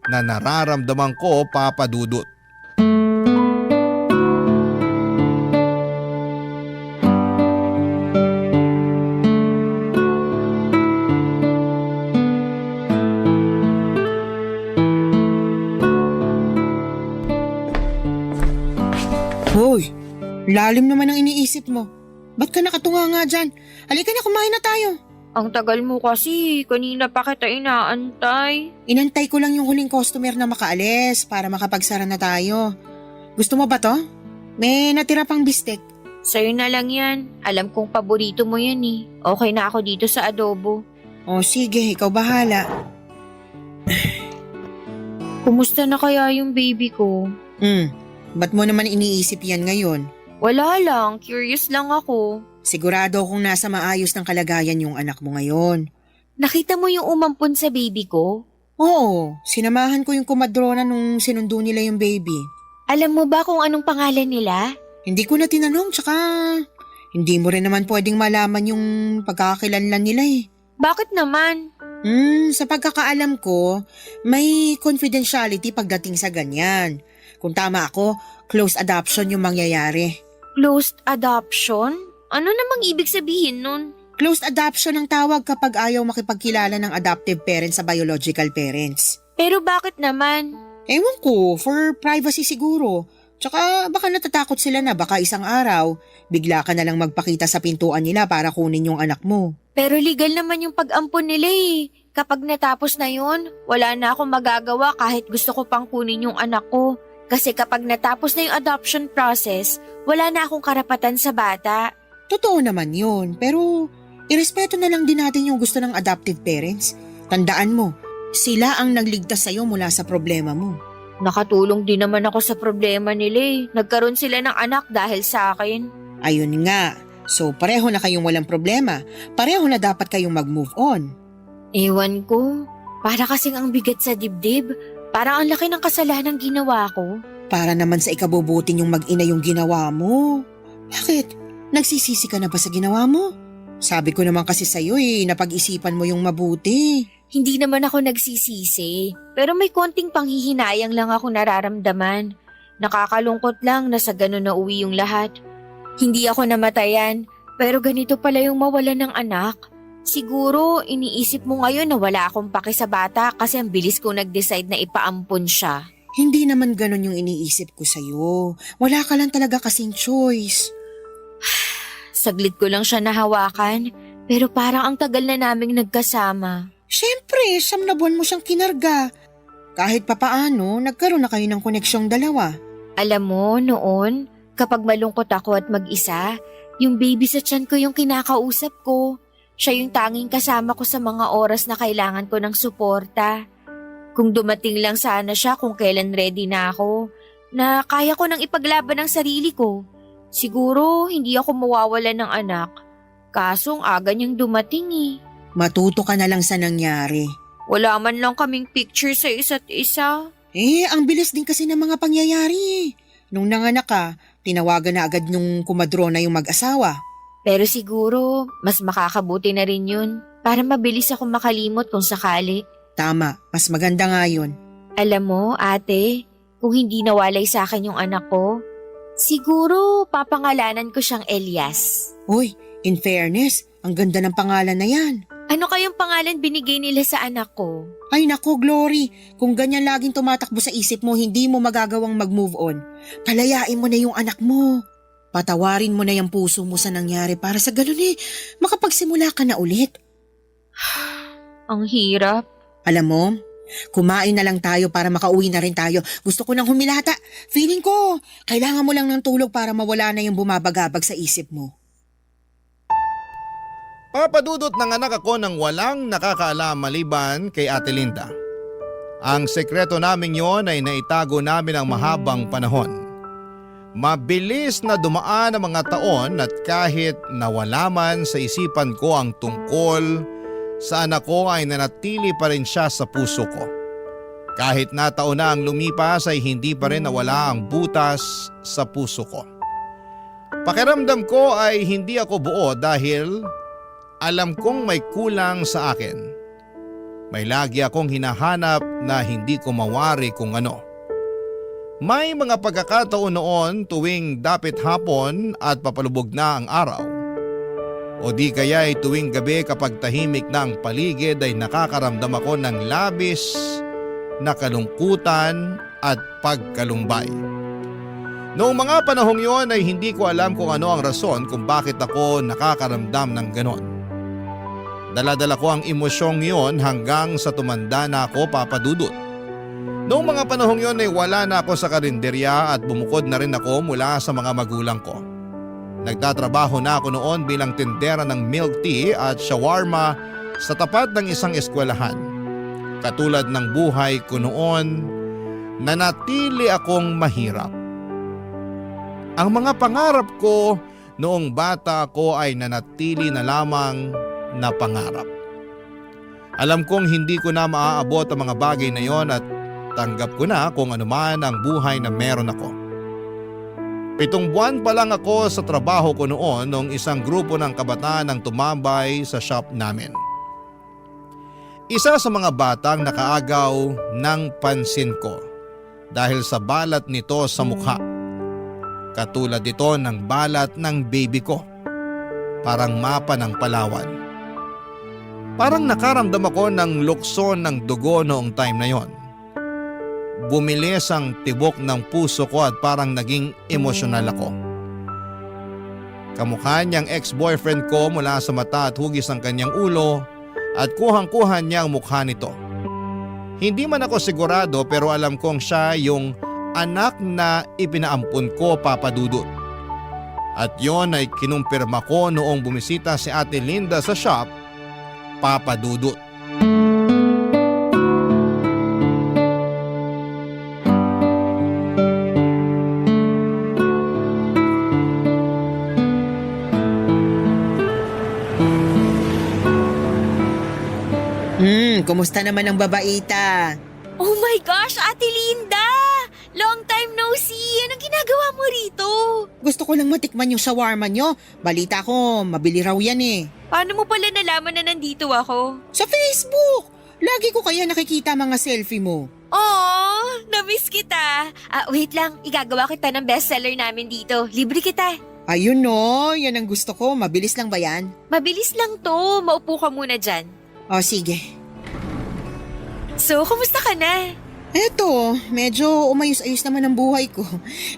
na nararamdaman ko, Papa Dudut. Hoy, lalim naman ang iniisip mo. Ba't ka nakatunga nga dyan? Halika na, kumain na tayo. Ang tagal mo kasi, kanina pa kita inaantay. Inantay ko lang yung huling customer na makaalis para makapagsara na tayo. Gusto mo ba to? May natira pang bistek. Sa'yo na lang yan. Alam kong paborito mo yan eh. Okay na ako dito sa adobo. O sige, ikaw bahala. Kumusta na kaya yung baby ko? Ba't mo naman iniisip yan ngayon? Wala lang, curious lang ako. Sigurado akong nasa maayos ng kalagayan yung anak mo ngayon. Nakita mo yung umampon sa baby ko? Oo, sinamahan ko yung komadrona nung sinundo nila yung baby. Alam mo ba kung anong pangalan nila? Hindi ko na tinanong, tsaka hindi mo rin naman pwedeng malaman yung pagkakakilanlan nila eh. Bakit naman? Sa pagkakaalam ko, may confidentiality pagdating sa ganyan. Kung tama ako, close adoption yung mangyayari. Closed adoption? Ano namang ibig sabihin nun? Closed adoption ang tawag kapag ayaw makipagkilala ng adoptive parents sa biological parents. Pero bakit naman? Ewan ko, for privacy siguro. Tsaka baka natatakot sila na baka isang araw, bigla ka na lang magpakita sa pintuan nila para kunin yung anak mo. Pero legal naman yung pag-ampon nila eh. kapag natapos na yun, wala na akong magagawa kahit gusto ko pang kunin yung anak ko. Kasi kapag natapos na yung adoption process, wala na akong karapatan sa bata. Totoo naman yun, pero irespeto na lang din natin yung gusto ng adoptive parents. Tandaan mo, sila ang nagligtas sa'yo mula sa problema mo. Nakatulong din naman ako sa problema nila eh. Nagkaroon sila ng anak dahil sa akin. Ayun nga, so pareho na kayong walang problema. Pareho na dapat kayong mag-move on. Ewan ko, para kasing ang bigat sa dibdib. Parang ang laki ng kasalanang ginawa ko. Para naman sa ikabubuti yung mag-ina yung ginawa mo. Bakit? Nagsisisi ka na ba sa ginawa mo? Sabi ko naman kasi sa'yo napag-isipan mo yung mabuti. Hindi naman ako nagsisisi, pero may konting panghihinayang lang ako nararamdaman. Nakakalungkot lang na sa ganun na uwi yung lahat. Hindi ako namatayan, pero ganito pala yung mawalan ng anak. Siguro, iniisip mo ngayon na wala akong paki sa bata kasi ang bilis ko nag-decide na ipaampon siya. Hindi naman ganun yung iniisip ko sa'yo. Wala ka lang talaga kasing choice. Saglit ko lang siya nahawakan, pero parang ang tagal na naming nagkasama. Siyempre, 9 na buwan mo siyang kinarga. Kahit papaano, nagkaroon na kayo ng koneksyong dalawa. Alam mo, noon, kapag malungkot ako at mag-isa, yung baby sa tiyan ko yung kinakausap ko. Siya yung tanging kasama ko sa mga oras na kailangan ko ng suporta. Kung dumating lang sana siya kung kailan ready na ako, na kaya ko nang ipaglaban ang sarili ko, siguro hindi ako mawawalan ng anak. Kasong aga niyang dumating eh. Matuto ka na lang sa nangyari. Wala man lang kaming picture sa isa't isa. Ang bilis din kasi ng mga pangyayari. Nung nanganak ka, tinawagan na agad nung kumadrona yung mag-asawa. Pero siguro, mas makakabuti na rin yun para mabilis ako makalimot kung sakali. Tama, mas maganda nga yun. Alam mo, ate, kung hindi nawalay sa akin yung anak ko, siguro papangalanan ko siyang Elias. Uy, in fairness, ang ganda ng pangalan na yan. Ano kayong pangalan binigay nila sa anak ko? Ay nako, Glory, kung ganyan laging tumatakbo sa isip mo, hindi mo magagawang mag-move on. Palayain mo na yung anak mo. Patawarin mo na yung puso mo sa nangyari para sa ganun makapagsimula ka na ulit. Ang hirap. Alam mo, kumain na lang tayo para makauwi na rin tayo. Gusto ko nang humilata. Feeling ko, kailangan mo lang ng tulog para mawala na yung bumabagabag sa isip mo. Papadudot ng anak ako ng walang nakakaalam maliban kay Ate Linda. Ang sekreto namin yon ay naitago namin ang mahabang panahon. Mabilis na dumaan ang mga taon at kahit nawala man sa isipan ko ang tungkol sa anak ko ay nanatili pa rin siya sa puso ko. Kahit na taon na ang lumipas ay hindi pa rin nawala ang butas sa puso ko. Pakiramdam ko ay hindi ako buo dahil alam kong may kulang sa akin. May lagi akong hinahanap na hindi ko mawari kung ano. May mga pagkakataon noon tuwing dapit hapon at papalubog na ang araw. O di kaya ay tuwing gabi kapag tahimik na ang paligid ay nakakaramdam ako ng labis na kalungkutan at pagkalumbay. Noong mga panahong yon ay hindi ko alam kung ano ang rason kung bakit ako nakakaramdam ng ganon. Dala-dala ko ang emosyong yon hanggang sa tumanda na ako, Papa Dudut. Noong mga panahong yon ay wala na ako sa karinderya at bumukod na rin ako mula sa mga magulang ko. Nagtatrabaho na ako noon bilang tindera ng milk tea at shawarma sa tapat ng isang eskwelahan. Katulad ng buhay ko noon, nanatili akong mahirap. Ang mga pangarap ko noong bata ko ay nanatili na lamang na pangarap. Alam kong hindi ko na maaabot ang mga bagay na yon at tanggap ko na kung anuman ang buhay na meron ako. 7 buwan pa lang ako sa trabaho ko noon nung isang grupo ng kabataan ang tumambay sa shop namin. Isa sa mga batang nakaagaw ng pansin ko dahil sa balat nito sa mukha. Katulad ito ng balat ng baby ko. Parang mapa ng Palawan. Parang nakaramdam ako ng lukson ng dugo noong time na yon. Bumilis ang tibok ng puso ko at parang naging emosyonal ako. Kamukha niyang ex-boyfriend ko mula sa mata at hugis ng kanyang ulo at kuhang-kuha niya ang mukha nito. Hindi man ako sigurado pero alam kong siya yung anak na ipinaampun ko, Papa Dudut. At yon ay kinumpirma ko noong bumisita si Ate Linda sa shop, Papa Dudut. Kumusta naman ang babaita? Oh my gosh, Ate Linda! Long time no see! Anong ginagawa mo rito? Gusto ko lang matikman yung shawarma nyo. Balita ko, mabili raw yan eh. Paano mo pala nalaman na nandito ako? Sa Facebook! Lagi ko kaya nakikita mga selfie mo. Oh, na-miss kita. Wait lang, igagawa kita ng bestseller namin dito. Libre kita. Ayun no, yan ang gusto ko. Mabilis lang ba yan? Mabilis lang to. Maupo ka muna dyan. O sige. So, kumusta ka na? Eto, medyo umayos-ayos naman ang buhay ko.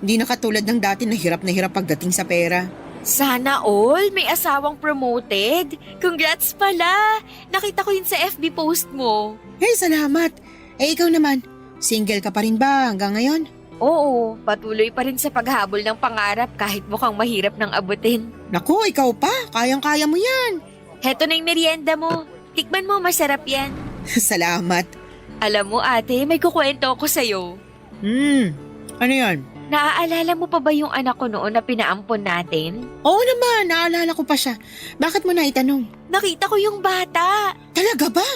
Hindi na katulad ng dati na hirap pagdating sa pera. Sana all, may asawang promoted. Congrats pala. Nakita ko yun sa FB post mo. Salamat. Ikaw naman, single ka pa rin ba hanggang ngayon? Oo, patuloy pa rin sa paghabol ng pangarap kahit mukhang mahirap ng abutin. Naku, ikaw pa. Kayang-kaya mo yan. Heto na yung merienda mo. Tikman mo, masarap yan. Salamat. Alam mo ate, may kukwento ako sa'yo. Ano yan? Naaalala mo pa ba yung anak ko noon na pinaampon natin? Oo naman, naalala ko pa siya. Bakit mo na itanong? Nakita ko yung bata. Talaga ba?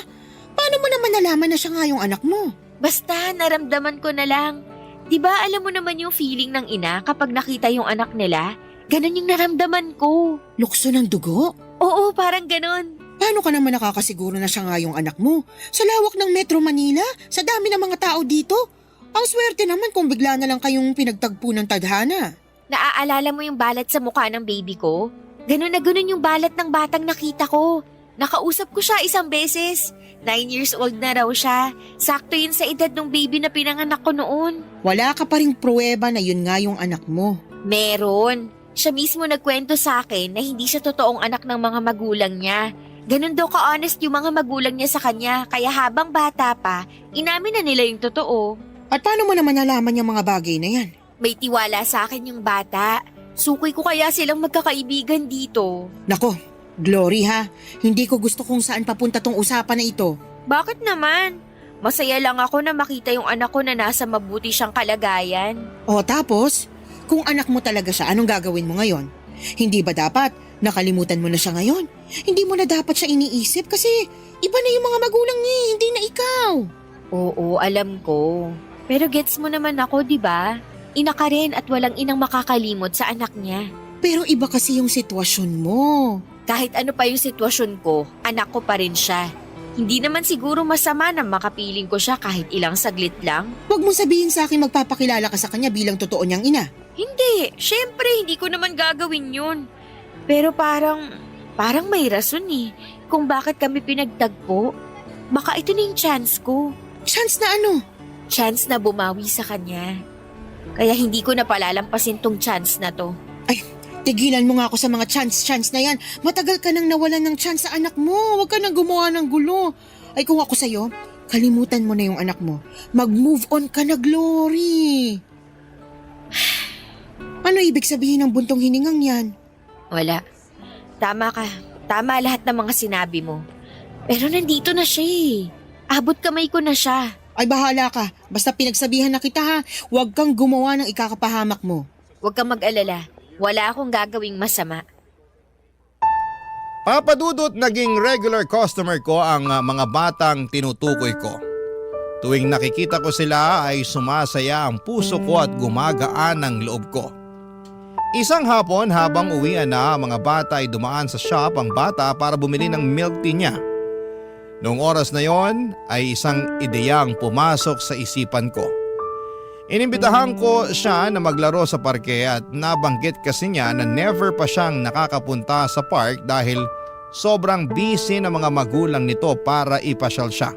Paano mo naman nalaman na siya nga yung anak mo? Basta naramdaman ko na lang. Diba alam mo naman yung feeling ng ina kapag nakita yung anak nila? Ganon yung naramdaman ko. Lukso ng dugo? Oo, parang ganon. Paano ka naman nakakasiguro na siya nga yung anak mo? Sa lawak ng Metro Manila, sa dami ng mga tao dito. Ang swerte naman kung bigla na lang kayong pinagtagpo ng tadhana. Naaalala mo yung balat sa mukha ng baby ko? Ganon na ganon yung balat ng batang nakita ko. Nakausap ko siya isang beses. 9 years old na raw siya. Sakto yun sa edad ng baby na pinanganak ko noon. Wala ka pa ring pruweba na yun nga yung anak mo. Meron. Siya mismo nagkwento sa akin na hindi siya totoong anak ng mga magulang niya. Ganon daw ka-honest yung mga magulang niya sa kanya, kaya habang bata pa, inamin na nila yung totoo. At paano mo naman nalaman yung mga bagay na yan? May tiwala sa akin yung bata. Sukoy ko kaya silang magkakaibigan dito. Nako, Glory ha, hindi ko gusto kung saan papunta tong usapan na ito. Bakit naman? Masaya lang ako na makita yung anak ko na nasa mabuti siyang kalagayan. O tapos, kung anak mo talaga siya, anong gagawin mo ngayon? Hindi ba dapat nakalimutan mo na siya ngayon? Hindi mo na dapat siya iniisip kasi iba na yung mga magulang niya, hindi na ikaw. Oo, alam ko. Pero gets mo naman ako, di ba? Ina ka rin at walang inang makakalimot sa anak niya. Pero iba kasi yung sitwasyon mo. Kahit ano pa yung sitwasyon ko, anak ko pa rin siya. Hindi naman siguro masama na makapiling ko siya kahit ilang saglit lang. Huwag mo sabihin sa akin magpapakilala ka sa kanya bilang totoo niyang ina. Hindi, syempre hindi ko naman gagawin yun. Pero parang may rason eh kung bakit kami pinagtagpo. Baka ito na yung chance ko. Chance na ano? Chance na bumawi sa kanya. Kaya hindi ko na palalampasin tong chance na to. Ay, tigilan mo nga ako sa mga chance na yan. Matagal ka nang nawalan ng chance sa anak mo. Huwag ka nang gumawa ng gulo. Ay kung ako sa'yo, kalimutan mo na yung anak mo. Mag-move on ka na, Glory. Ano ibig sabihin ng buntong hiningang yan? Wala. Tama ka. Tama lahat ng mga sinabi mo. Pero nandito na siya eh. Abot kamay ko na siya. Ay bahala ka. Basta pinagsabihan na kita ha. Huwag kang gumawa ng ikakapahamak mo. Huwag kang mag-alala. Wala akong gagawing masama. Papa Dudut, naging regular customer ko ang mga batang tinutukoy ko. Tuwing nakikita ko sila ay sumasaya ang puso ko at gumagaan ang loob ko. Isang hapon habang uwian na ang mga bata ay dumaan sa shop ang bata para bumili ng milk tea niya. Noong oras na yon ay isang ideyang pumasok sa isipan ko. Inimbitahan ko siya na maglaro sa parke at nabanggit kasi niya na never pa siyang nakakapunta sa park dahil sobrang busy ng mga magulang nito para ipasyal siya.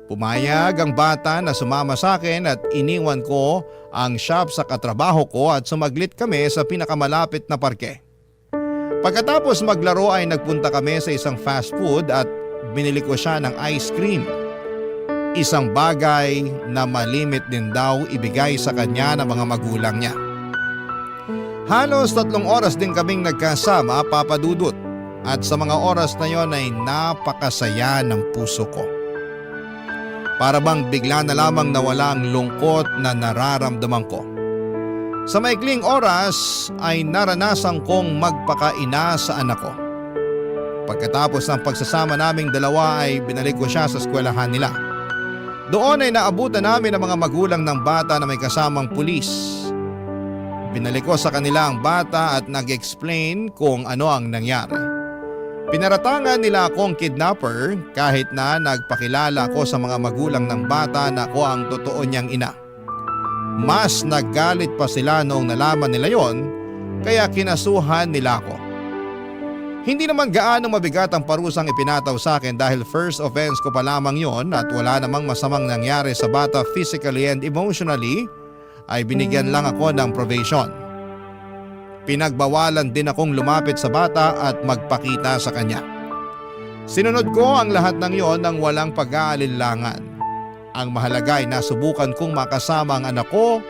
Pumayag ang bata na sumama sa akin at iniwan ko ang shop sa katrabaho ko at sumaglit kami sa pinakamalapit na parke. Pagkatapos maglaro ay nagpunta kami sa isang fast food at binili ko siya ng ice cream. Isang bagay na malimit din daw ibigay sa kanya ng mga magulang niya. Halos 3 oras din kaming nagkasama, Papa Dudut. At sa mga oras na yon ay napakasaya ng puso ko. Para bang bigla na lamang nawala ang lungkot na nararamdaman ko. Sa maikling oras ay naranasan kong magpakaina sa anak ko. Pagkatapos ng pagsasama naming dalawa ay binalik ko siya sa eskwelahan nila. Doon ay naabutan namin ang mga magulang ng bata na may kasamang pulis. Binalik ko sa kanila ang bata at nag-explain kung ano ang nangyari. Pinaratangan nila akong kidnapper kahit na nagpakilala ko sa mga magulang ng bata na ako ang totoo niyang ina. Mas naggalit pa sila noong nalaman nila yon, kaya kinasuhan nila ako. Hindi naman gaano mabigat ang parusang ipinataw sa akin dahil first offense ko pa lamang yon at wala namang masamang nangyari sa bata physically and emotionally, ay binigyan lang ako ng probation. Pinagbawalan din akong lumapit sa bata at magpakita sa kanya. Sinunod ko ang lahat ng yon nang walang pag-aalinlangan. Ang mahalaga ay nasubukan kong makasama ang anak ko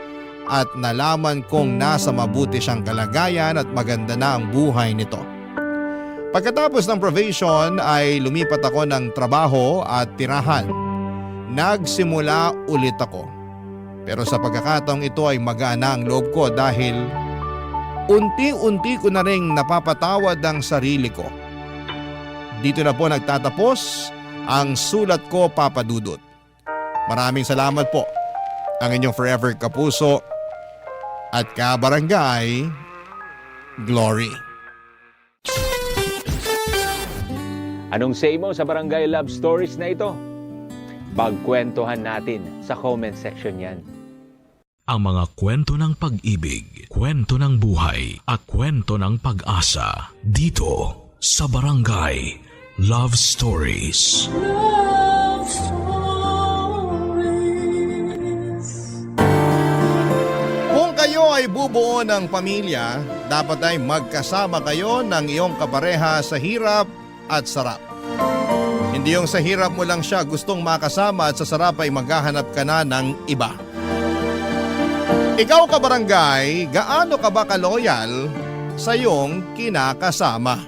at nalaman kong nasa mabuti siyang kalagayan at maganda na ang buhay nito. Pagkatapos ng probation ay lumipat ako ng trabaho at tirahan. Nagsimula ulit ako. Pero sa pagkakataong ito ay magaan ang loob ko dahil unti-unti ko na ring napapatawad ang sarili ko. Dito na po nagtatapos ang sulat ko, Papa Dudut. Maraming salamat po. Ang inyong forever kapuso at kabarangay, Glory. Anong say mo sa Barangay Love Stories na ito? Pagkwentuhan natin sa comment section yan. Ang mga kwento ng pag-ibig, kwento ng buhay, at kwento ng pag-asa dito sa Barangay Love Stories. Love Stories. Kung kayo ay bubuo ng pamilya, dapat ay magkasama kayo ng iyong kapareha sa hirap at sarap. Hindi yung sa hirap mo lang siya gustong makasama at sa sarap ay maghahanap ka na ng iba. Ikaw, kabarangay, gaano ka ba kaloyal sa iyong kinakasama?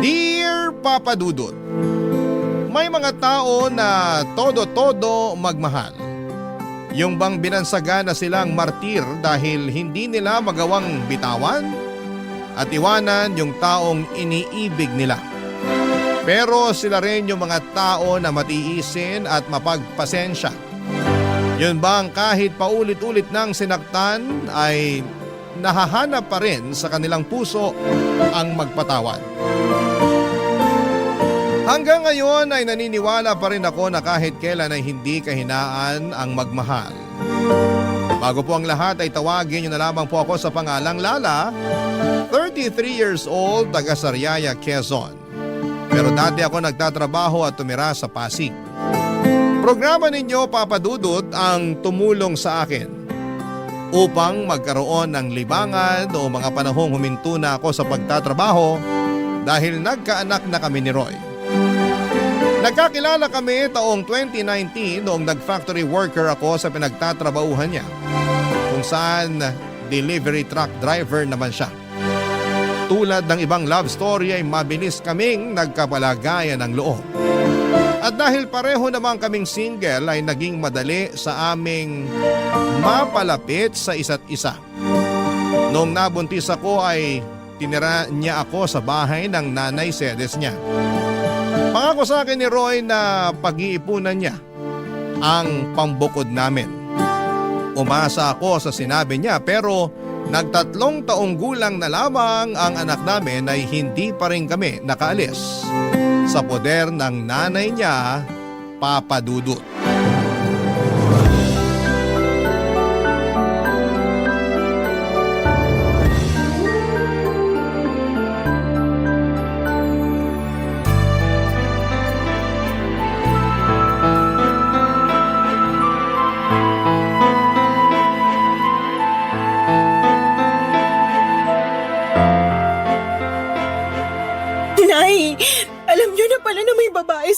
Dear Papa Dudut, may mga tao na todo-todo magmahal. Yung bang binansagan na silang martir dahil hindi nila magawang bitawan at iwanan yung taong iniibig nila. Pero sila rin yung mga tao na matiisin at mapagpasensya. Yun bang kahit paulit-ulit nang sinaktan ay nahahanap pa rin sa kanilang puso ang magpatawad. Hanggang ngayon ay naniniwala pa rin ako na kahit kailan ay hindi kahinaan ang magmahal. Bago po ang lahat ay tawagin niyo na lamang po ako sa pangalang Lala, 33 years old, taga Sariaya, Quezon. Pero dati ako nagtatrabaho at tumira sa Pasig. Programa ninyo, Papa Dudut, ang tumulong sa akin upang magkaroon ng libangan o mga panahong huminto na ako sa pagtatrabaho dahil nagkaanak na kami ni Roy. Nagkakilala kami taong 2019 noong nag-factory worker ako sa pinagtatrabahuhan niya, kung saan delivery truck driver naman siya. Tulad ng ibang love story ay mabilis kaming nagkapalagayan ng loob. At dahil pareho naman kaming single ay naging madali sa aming mapalapit sa isa't isa. Noong nabuntis ako ay tinira niya ako sa bahay ng nanay sedes niya. Pangako sa akin ni Roy na pag-iipunan niya ang pambukod namin. Umasa ako sa sinabi niya pero nag-3 taong gulang na lamang ang anak namin ay hindi pa rin kami nakaalis sa poder ng nanay niya, Papa Dudut.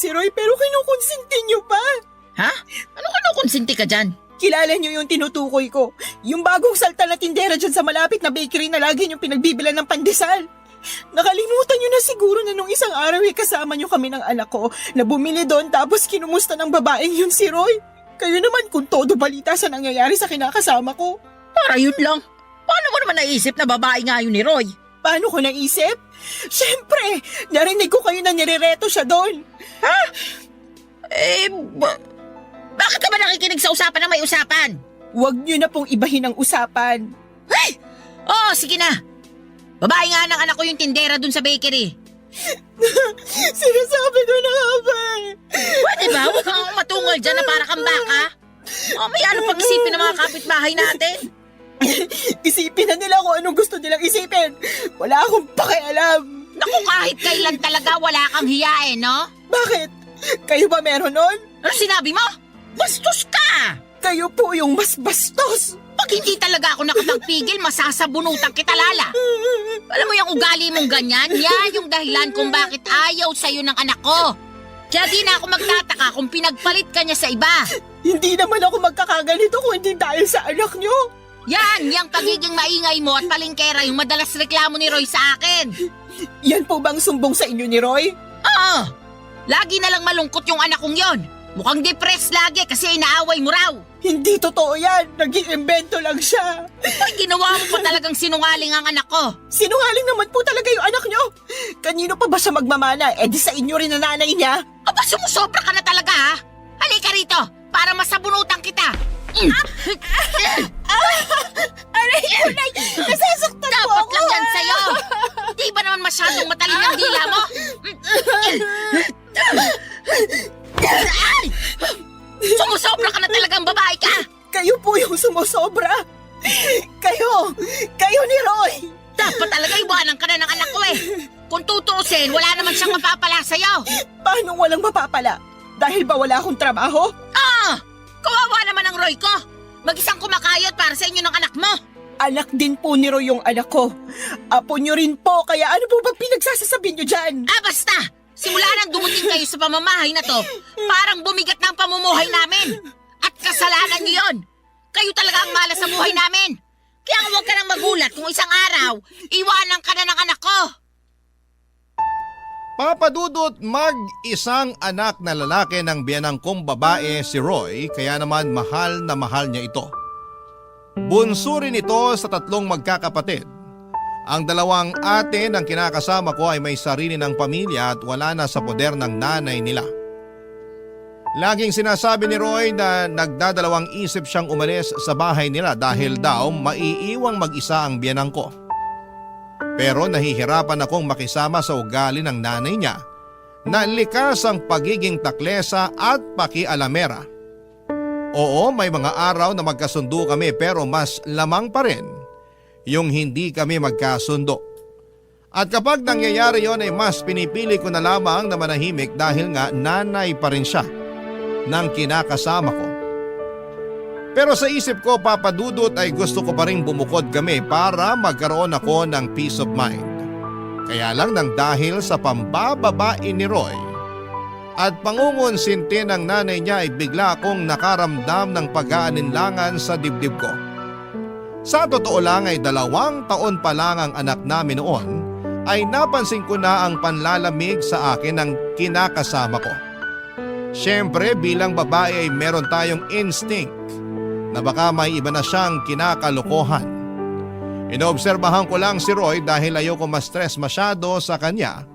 si Roy pero kinukonsinti niyo pa. Ha? Ano kinukonsinti ka dyan? Kilala niyo yung tinutukoy ko. Yung bagong salta na tindera dyan sa malapit na bakery na lagi niyong pinagbibilan ng pandesal. Nakalimutan niyo na siguro na nung isang araw kasama niyo kami ng anak ko na bumili doon tapos kinumusta ng babaeng yun si Roy. Kayo naman kung todo balita sa nangyayari sa kinakasama ko. Para yun lang. Paano mo naman naisip na babae nga yun ni Roy? Paano ko naisip? Siyempre, narinig ko kayo na nirereto siya doon. Bakit ka ba nakikinig sa usapan na may usapan? Huwag niyo na pong ibahin ang usapan. Hey! Oo, sige na. Babae nga ng anak ko yung tindera dun sa bakery. Sinasabi ko na nga ba? Pwede ba? Huwag kang matungal dyan na para kang baka. May ano pag-isipin ng mga kapitbahay natin? Isipin na nila kung anong gusto nilang isipin. Wala akong pakialam. Naku, kahit kailan talaga wala kang hiyain, no? Bakit? Kayo ba meron nun? Ano sinabi mo? Bastos ka! Kayo po yung mas bastos. Pag hindi talaga ako nakapagpigil, masasabunutan kita, Lala. Alam mo yung ugali mong ganyan? Yan yung dahilan kung bakit ayaw sa'yo ng anak ko. Kaya di na ako magtataka kung pinagpalit ka niya sa iba. Hindi naman ako magkakaganito kung hindi dahil sa anak nyo. Yan, yung pagiging maingay mo at palingkera yung madalas reklamo ni Roy sa akin. Yan po bang sumbong sa inyo ni Roy? Oo, lagi na lang malungkot yung anak kong yon. Mukhang depressed lagi kasi inaaway mo raw. Hindi totoo yan. Nag-iimbento lang siya. Ay, ginawa mo pa talagang sinungaling ang anak ko. Sinungaling naman po talaga yung anak nyo. Kanino pa ba siya magmamana? Eh di sa inyo rin na nanay niya. Aba, sumusobra ka na talaga, ha? Halika rito, para masabunutan kita. Aray ko na! Nasasaktan po Dapat ako! lang yan sa'yo. Di ba naman masyadong matalin ang dila mo? Ay! Sumusobra ka na talagang babae ka! Kayo po yung sumusobra. Kayo ni Roy. Dapat talaga iwanan ka na ng anak ko eh. Kung tutuusin, wala naman siyang mapapala sa'yo. Paano walang mapapala? Dahil ba wala akong trabaho? Kawawa naman ang Roy ko. Mag-isang kumakayod para sa inyo ng anak mo. Anak din po ni Roy yung anak ko. Apo nyo rin po, kaya ano po ba pinagsasasabi nyo dyan? Basta! Simula nang dumating kayo sa pamamahay na to, parang bumigat na ang pamumuhay namin. At kasalanan niyo yun. Kayo talaga ang malas sa buhay namin. Kaya huwag ka nang magulat kung isang araw, iwanan ka na ng anak ko. Papadudot, mag-isang anak na lalaki ng biyanang kong babae si Roy, kaya naman mahal na mahal niya ito. Bunso rin ito sa 3 magkakapatid. Ang 2 ate ng kinakasama ko ay may sarili ng pamilya at wala na sa poder ng nanay nila. Laging sinasabi ni Roy na nagdadalawang isip siyang umalis sa bahay nila dahil daw maiiwang mag-isa ang biyanang ko. Pero nahihirapan akong makisama sa ugali ng nanay niya na likas ang pagiging taklesa at pakialamera. Oo, may mga araw na magkasundo kami pero mas lamang pa rin yung hindi kami magkasundo. At kapag nangyayari yon ay mas pinipili ko na lamang na manahimik dahil nga nanay pa rin siya ng kinakasama ko. Pero sa isip ko, Papadudot, ay gusto ko pa rin bumukod kami para magkaroon ako ng peace of mind. Kaya lang nang dahil sa pambababae ni Roy at pangungonsinti ng nanay niya ay bigla akong nakaramdam ng pag-aalinlangan sa dibdib ko. Sa totoo lang ay 2 taon pa lang ang anak namin noon ay napansin ko na ang panlalamig sa akin ng kinakasama ko. Siyempre bilang babae ay meron tayong instinct na baka may iba na siyang kinakalokohan. Inoobserbahan ko lang si Roy dahil ayoko ma-stress masyado sa kanya.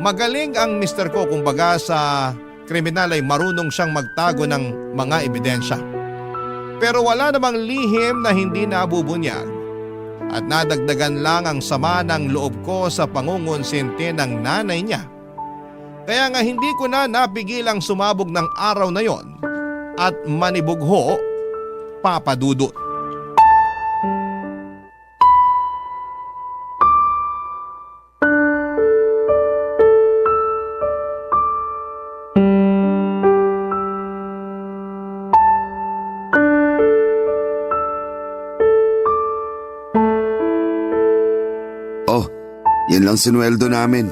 Magaling ang mister ko, kumbaga sa kriminal ay marunong siyang magtago ng mga ebidensya. Pero wala namang lihim na hindi nabubunyag at nadagdagan lang ang sama ng loob ko sa pangungonsinti ng nanay niya. Kaya nga hindi ko na napigilang sumabog ng araw na yon at manibugho, Papadudot. Yan lang sinweldo namin.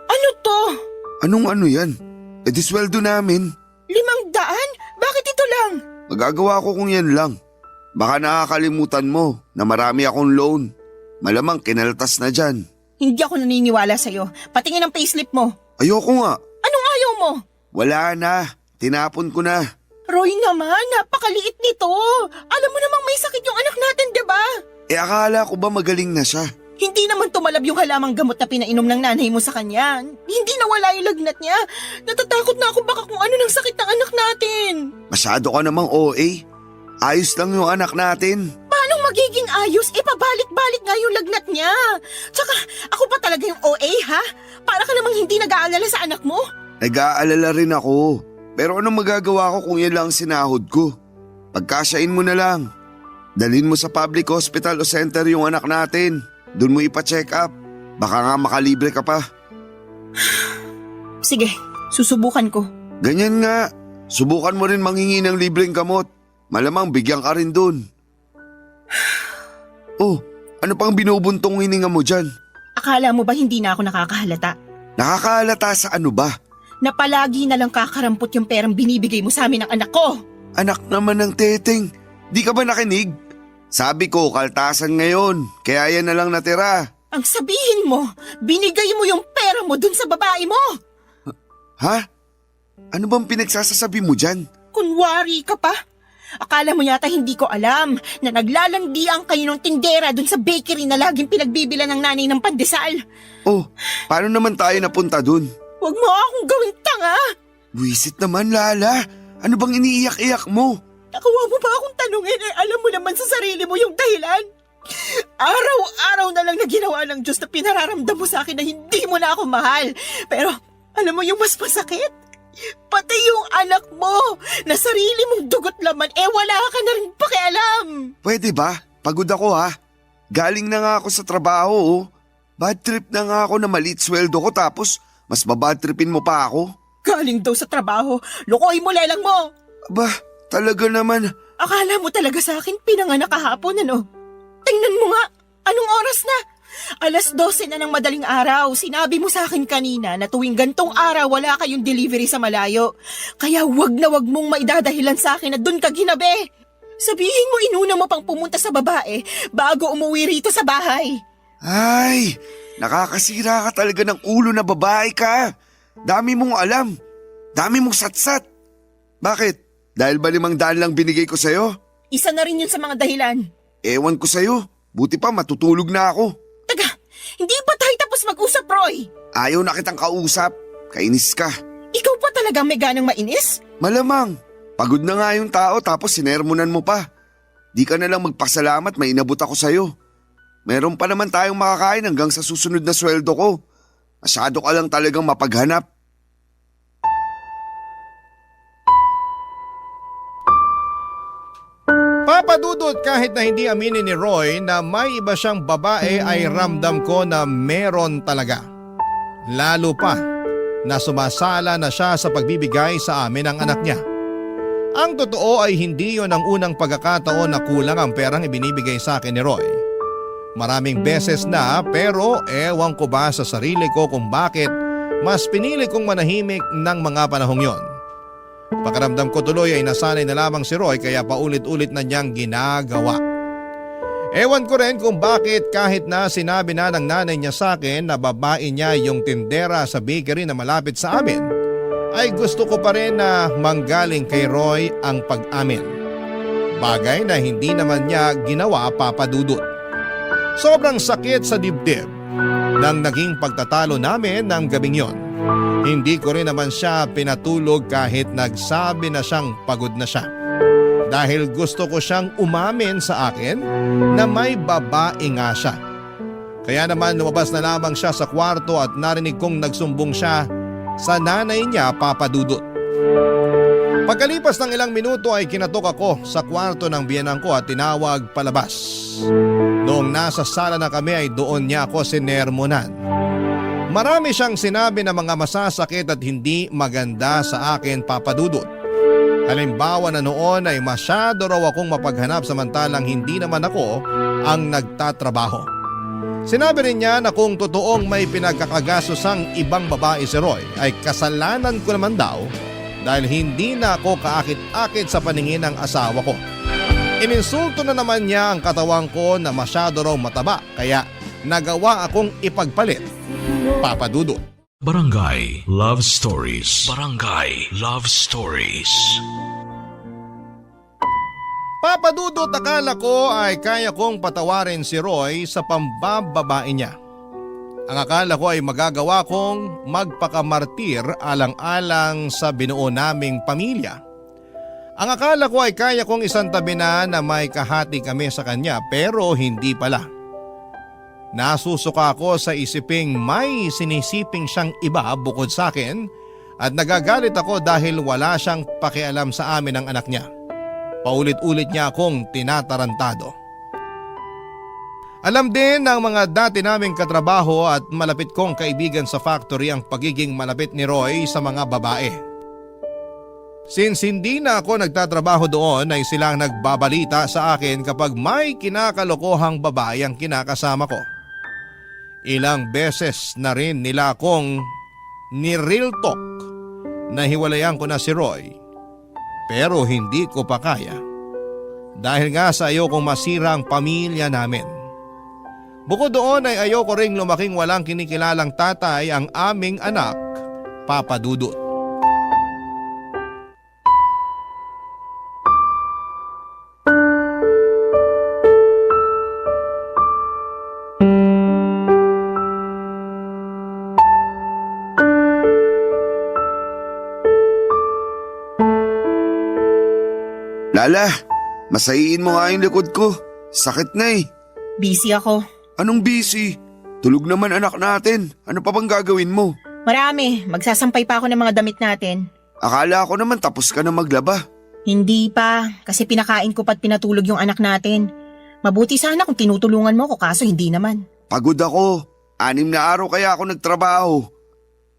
Ano to? Anong ano yan? E di sweldo namin. 500? Bakit ito lang? Magagawa ko kung yan lang. Baka nakakalimutan mo na marami akong loan. Malamang kinaltas na dyan. Hindi ako naniniwala sa'yo. Patingin ang payslip mo. Ayoko nga. Anong ayaw mo? Wala na. Tinapon ko na. Roy naman, napakaliit nito. Alam mo namang may sakit yung anak natin, di ba? Akala ko ba magaling na siya? Hindi naman tumalab yung halamang gamot na pinainom ng nanay mo sa kanya. Hindi nawala yung lagnat niya. Natatakot na ako baka kung ano ng sakit ng anak natin. Masyado ka namang OA. Ayos lang yung anak natin. Paano magiging ayos? Pabalik-balik nga yung lagnat niya. Tsaka ako pa talaga yung OA, ha? Para ka namang hindi nag-aalala sa anak mo? Nag-aalala rin ako. Pero anong magagawa ko kung yan lang ang sinahod ko? Pagkasyain mo na lang. Dalhin mo sa public hospital o center yung anak natin. Doon mo ipa-check up. Baka nga makalibre ka pa. Sige, susubukan ko. Ganyan nga. Subukan mo rin manghingi ng libreng gamot. Malamang bigyan ka rin doon. Oh, ano pang binubuntong hininga mo dyan? Akala mo ba hindi na ako nakakahalata? Nakakahalata sa ano ba? Na palagi na lang kakarampot yung perang binibigay mo sa amin ng anak ko. Anak naman ng teteng. Di ka ba nakinig? Sabi ko, kaltasan ngayon. Kaya yan na lang natira. Ang sabihin mo, binigay mo yung pera mo dun sa babae mo. Ha? Ano bang pinagsasasabi mo dyan? Kunwari ka pa. Akala mo yata hindi ko alam na naglalandian kayo ng tindera dun sa bakery na laging pinagbibilan ng nanay ng pandesal. Oh, paano naman tayo napunta dun? Huwag mo akong gawing tanga. Buwisit naman, Lala. Ano bang iniiyak-iyak mo? Nakuha mo ba akong tanungin alam mo naman sa sarili mo yung dahilan? Araw-araw na lang na ginawa ng Diyos na pinararamdam mo sa akin na hindi mo na ako mahal. Pero alam mo yung mas masakit? Pati yung anak mo na sarili mong dugot laman wala ka na rin pakialam. Pwede ba? Pagod ako ha. Galing na nga ako sa trabaho oh. Bad trip na nga ako na maliit sweldo ko tapos mas babad tripin mo pa ako. Galing daw sa trabaho, lukoy mo lelang mo. Aba, talaga naman. Akala mo talaga sa akin pinanganak kahapon ano? Tingnan mo nga, anong oras na? 12:00 na ng madaling araw. Sinabi mo sa akin kanina na tuwing gantong araw wala kayong delivery sa malayo. Kaya wag na wag mong maidadahilan sa akin na dun ka ginabi. Sabihin mo inuna mo pang pumunta sa babae bago umuwi rito sa bahay. Ay, nakakasira ka talaga ng ulo na babae ka. Dami mong alam. Dami mong satsat. Bakit? Dahil ba 500 lang binigay ko sa'yo? Isa na rin yun sa mga dahilan. Ewan ko sa'yo. Buti pa matutulog na ako. Taga, hindi pa tayo tapos mag-usap, Roy? Ayaw na kitang kausap. Kainis ka. Ikaw pa talaga may ganang mainis? Malamang. Pagod na nga yung tao tapos sinermonan mo pa. Di ka na lang magpasalamat may inabot ako sa'yo. Meron pa naman tayong makakain hanggang sa susunod na sweldo ko. Masyado ka lang talagang mapaghanap. Papadudot kahit na hindi aminin ni Roy na may iba siyang babae ay ramdam ko na meron talaga. Lalo pa na sumasala na siya sa pagbibigay sa amin ng anak niya. Ang totoo ay hindi yon ang unang pagkakataon na kulang ang perang ibinibigay sa akin ni Roy. Maraming beses na pero ewan ko ba sa sarili ko kung bakit mas pinili kong manahimik ng mga panahong yon. Pakiramdam ko tuloy ay nasanay na lamang si Roy kaya paulit-ulit na niyang ginagawa. Ewan ko rin kung bakit kahit na sinabi na ng nanay niya sa akin na babae niya yung tindera sa bakery na malapit sa amin, ay gusto ko pa rin na manggaling kay Roy ang pag-amin. Bagay na hindi naman niya ginawa, Papadudot. Sobrang sakit sa dibdib nang naging pagtatalo namin ng gabing yon. Hindi ko rin naman siya pinatulog kahit nagsabi na siyang pagod na siya. Dahil gusto ko siyang umamin sa akin na may babae nga siya. Kaya naman lumabas na lamang siya sa kwarto at narinig kong nagsumbong siya sa nanay niya, Papadudot. Pagkalipas ng ilang minuto ay kinatok ako sa kwarto ng biyenan ko at tinawag palabas. Noong nasa sala na kami ay doon niya ako sinermonan. Marami siyang sinabi na mga masasakit at hindi maganda sa akin, Papadudot. Halimbawa na noon ay masyado raw akong mapaghanap samantalang hindi naman ako ang nagtatrabaho. Sinabi rin niya na kung totoong may pinagkakagasosang ibang babae si Roy ay kasalanan ko naman daw dahil hindi na ako kaakit-akit sa paningin ng asawa ko. Ininsulto na naman niya ang katawan ko na masyado raw mataba kaya nagawa akong ipagpalit. Papa Dudut. Barangay Love Stories. Barangay Love Stories. Papa Dudut, akala ko ay kaya kong patawarin si Roy sa pambababae niya. Ang akala ko ay magagawa kong magpakamartir alang-alang sa binuo naming pamilya. Ang akala ko ay kaya kong isantabi na may kahati kami sa kanya pero hindi pala. Nasusuka ako sa isiping may sinisiping siyang iba bukod sa akin at nagagalit ako dahil wala siyang pakialam sa amin ng anak niya. Paulit-ulit niya akong tinatarantado. Alam din ng mga dati naming katrabaho at malapit kong kaibigan sa factory ang pagiging malapit ni Roy sa mga babae. Since hindi na ako nagtatrabaho doon ay silang nagbabalita sa akin kapag may kinakalokohang babae ang kinakasama ko. Ilang beses na rin nila akong ni-real talk na hiwalayan ko na si Roy. Pero hindi ko pa kaya dahil nga sa ayokong masira ang pamilya namin. Bukod doon ay ayoko ring lumaking walang kinikilalang tatay ang aming anak, Papa Dudut. Lala, masayiin mo nga yung likod ko. Sakit na eh. Busy ako. Anong busy? Tulog naman anak natin. Ano pa bang gagawin mo? Marami. Magsasampay pa ako ng mga damit natin. Akala ko naman tapos ka na maglaba. Hindi pa. Kasi pinakain ko pa't pinatulog yung anak natin. Mabuti sana kung tinutulungan mo ko kaso hindi naman. Pagod ako. 6 na araw kaya ako nagtrabaho.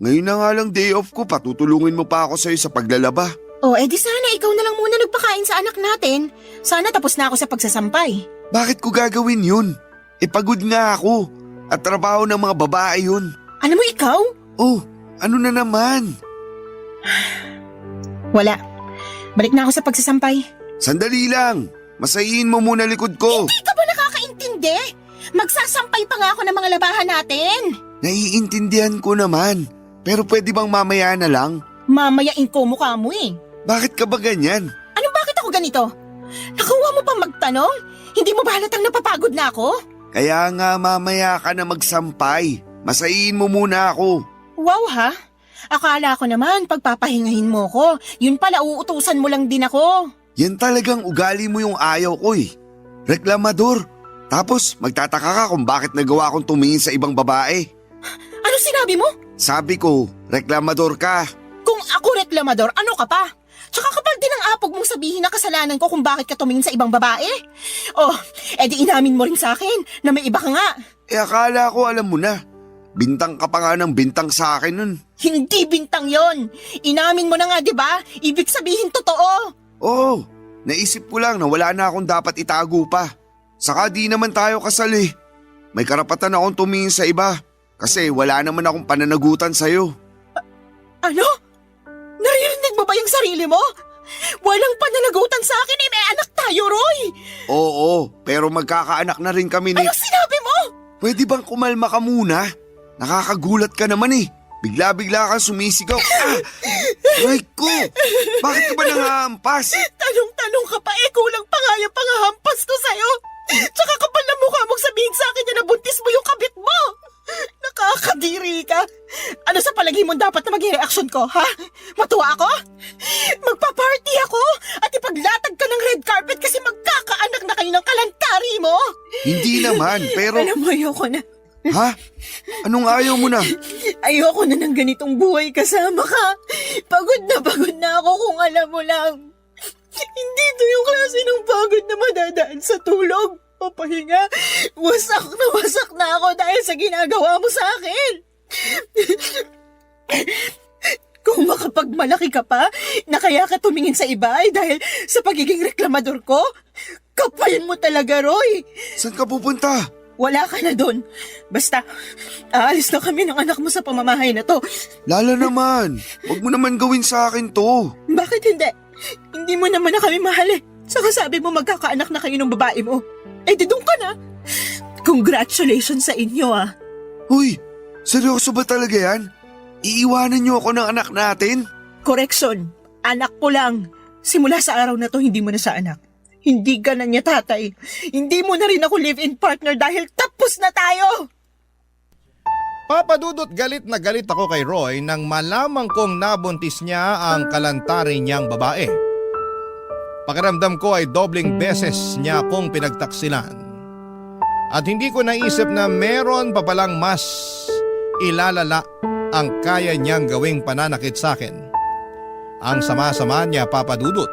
Ngayon na nga lang day off ko, patutulungin mo pa ako sa'yo sa paglalaba. Oh, edi sana ikaw na lang muna nagpakain sa anak natin. Sana tapos na ako sa pagsasampay. Bakit ko gagawin yun? Pagod nga ako. At trabaho ng mga babae yun. Alam mo ikaw? Oh, ano na naman? Wala. Balik na ako sa pagsasampay. Sandali lang. Masayiin mo muna likod ko. Hindi ka ba nakakaintindi? Magsasampay pa nga ako ng mga labahan natin. Naiintindihan ko naman. Pero pwede bang mamaya na lang? Mamayain ko mukha mo eh. Bakit ka ba ganyan? Anong bakit ako ganito? Nakuha mo pa magtanong? Hindi mo ba halatang napapagod na ako? Kaya nga mamaya ka na magsampay. Masayiin mo muna ako. Wow ha? Akala ko naman pagpapahingahin mo ko. Yun pala uutusan mo lang din ako. Yan talagang ugali mo yung ayaw ko eh. Reklamador. Tapos magtataka ka kung bakit nagawa kong tumingin sa ibang babae. Ano sinabi mo? Sabi ko, reklamador ka. Kung ako reklamador, ano ka pa? Tsaka kapal din ang apog mong sabihin na kasalanan ko kung bakit ka tumingin sa ibang babae. Oh, edi inamin mo rin sa akin na may iba ka nga. Akala ko alam mo na. Bintang ka pa nga ng bintang sa akin nun. Hindi bintang yon. Inamin mo na nga, di ba? Ibig sabihin totoo. Oo, naisip ko lang na wala na akong dapat itago pa. Saka di naman tayo kasal eh. May karapatan akong tumingin sa iba kasi wala naman akong pananagutan sa'yo. Ano? Naririnig mo ba yung sarili mo? Walang pananagutan sa akin eh, may anak tayo, Roy! Oo, pero magkakaanak na rin kami ni... Anong sinabi mo? Pwede bang kumalma ka muna? Nakakagulat ka naman eh. Bigla-bigla kang sumisigaw. Aray ko! Bakit ka ba nangahampas? Tanong-tanong ka pa eh, kulang pa nga yung pangahampas ko sa'yo. Tsaka kapal na mukha mong sabihin sa akin na nabuntis mo yung kabit mo. Nakakadiri ka. Ano sa palagi mo dapat na maging reaksyon ko, ha? Matuwa ako? Magpa-party ako at ipaglatag ka ng red carpet kasi magkakaanak na kayo ng kalantari mo? Hindi naman, pero... Alam mo, ayoko na. Ha? Anong ayaw mo na? Ayoko na ng ganitong buhay kasama ka. Pagod na ako kung alam mo lang. Hindi ito yung klase ng pagod na madadaan sa tulog. Papahinga, wasak na ako dahil sa ginagawa mo sa akin. Kung makapagmalaki ka pa, na kaya ka tumingin sa iba ay dahil sa pagiging reklamador ko, kapal mo talaga, Roy. Saan ka pupunta? Wala ka na doon. Basta, aalis na kami ng anak mo sa pamamahay na to. Lala naman, huwag mo naman gawin sa akin to. Bakit hindi? Hindi mo naman na kami mahal eh. Saka sabi mo magkakaanak na kayo ng babae mo. Eh di doon ka na. Congratulations sa inyo ah. Uy, seryoso ba talaga yan? Iiwanan niyo ako ng anak natin? Correction, anak ko lang. Simula sa araw na to, hindi mo na sa anak. Hindi ka na niya tatay. Hindi mo na rin ako live-in partner dahil tapos na tayo! Papa Dudut, galit na galit ako kay Roy nang malamang kong nabuntis niya ang kalantari niyang babae. Pakiramdam ko ay dobling beses niya akong pinagtaksilan. At hindi ko naisip na meron pa palang mas ilalala ang kaya niyang gawing pananakit sa akin. Ang sama-sama niya, Papa Dudut.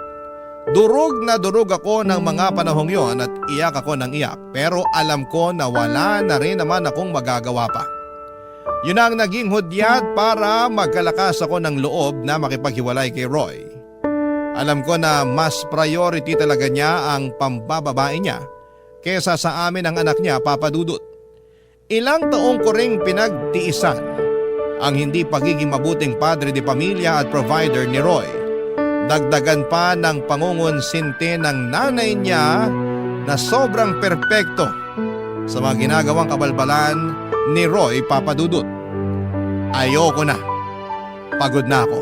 Durog na durog ako ng mga panahong yon at iyak ako ng iyak, pero alam ko na wala na rin naman akong magagawa pa. Yun ang naging hudyat para magkalakas ako ng loob na makipaghiwalay kay Roy. Alam ko na mas priority talaga niya ang pambababae niya kesa sa amin ang anak niya, Papa Dudut. Ilang taong ko ring pinagtiisan ang hindi pagiging mabuting padre de pamilya at provider ni Roy. Dagdagan pa ng pangungonsinti ng nanay niya na sobrang perpekto sa mga ginagawang kabalbalan ni Roy, Papa Dudut. Ayoko na. Pagod na ako.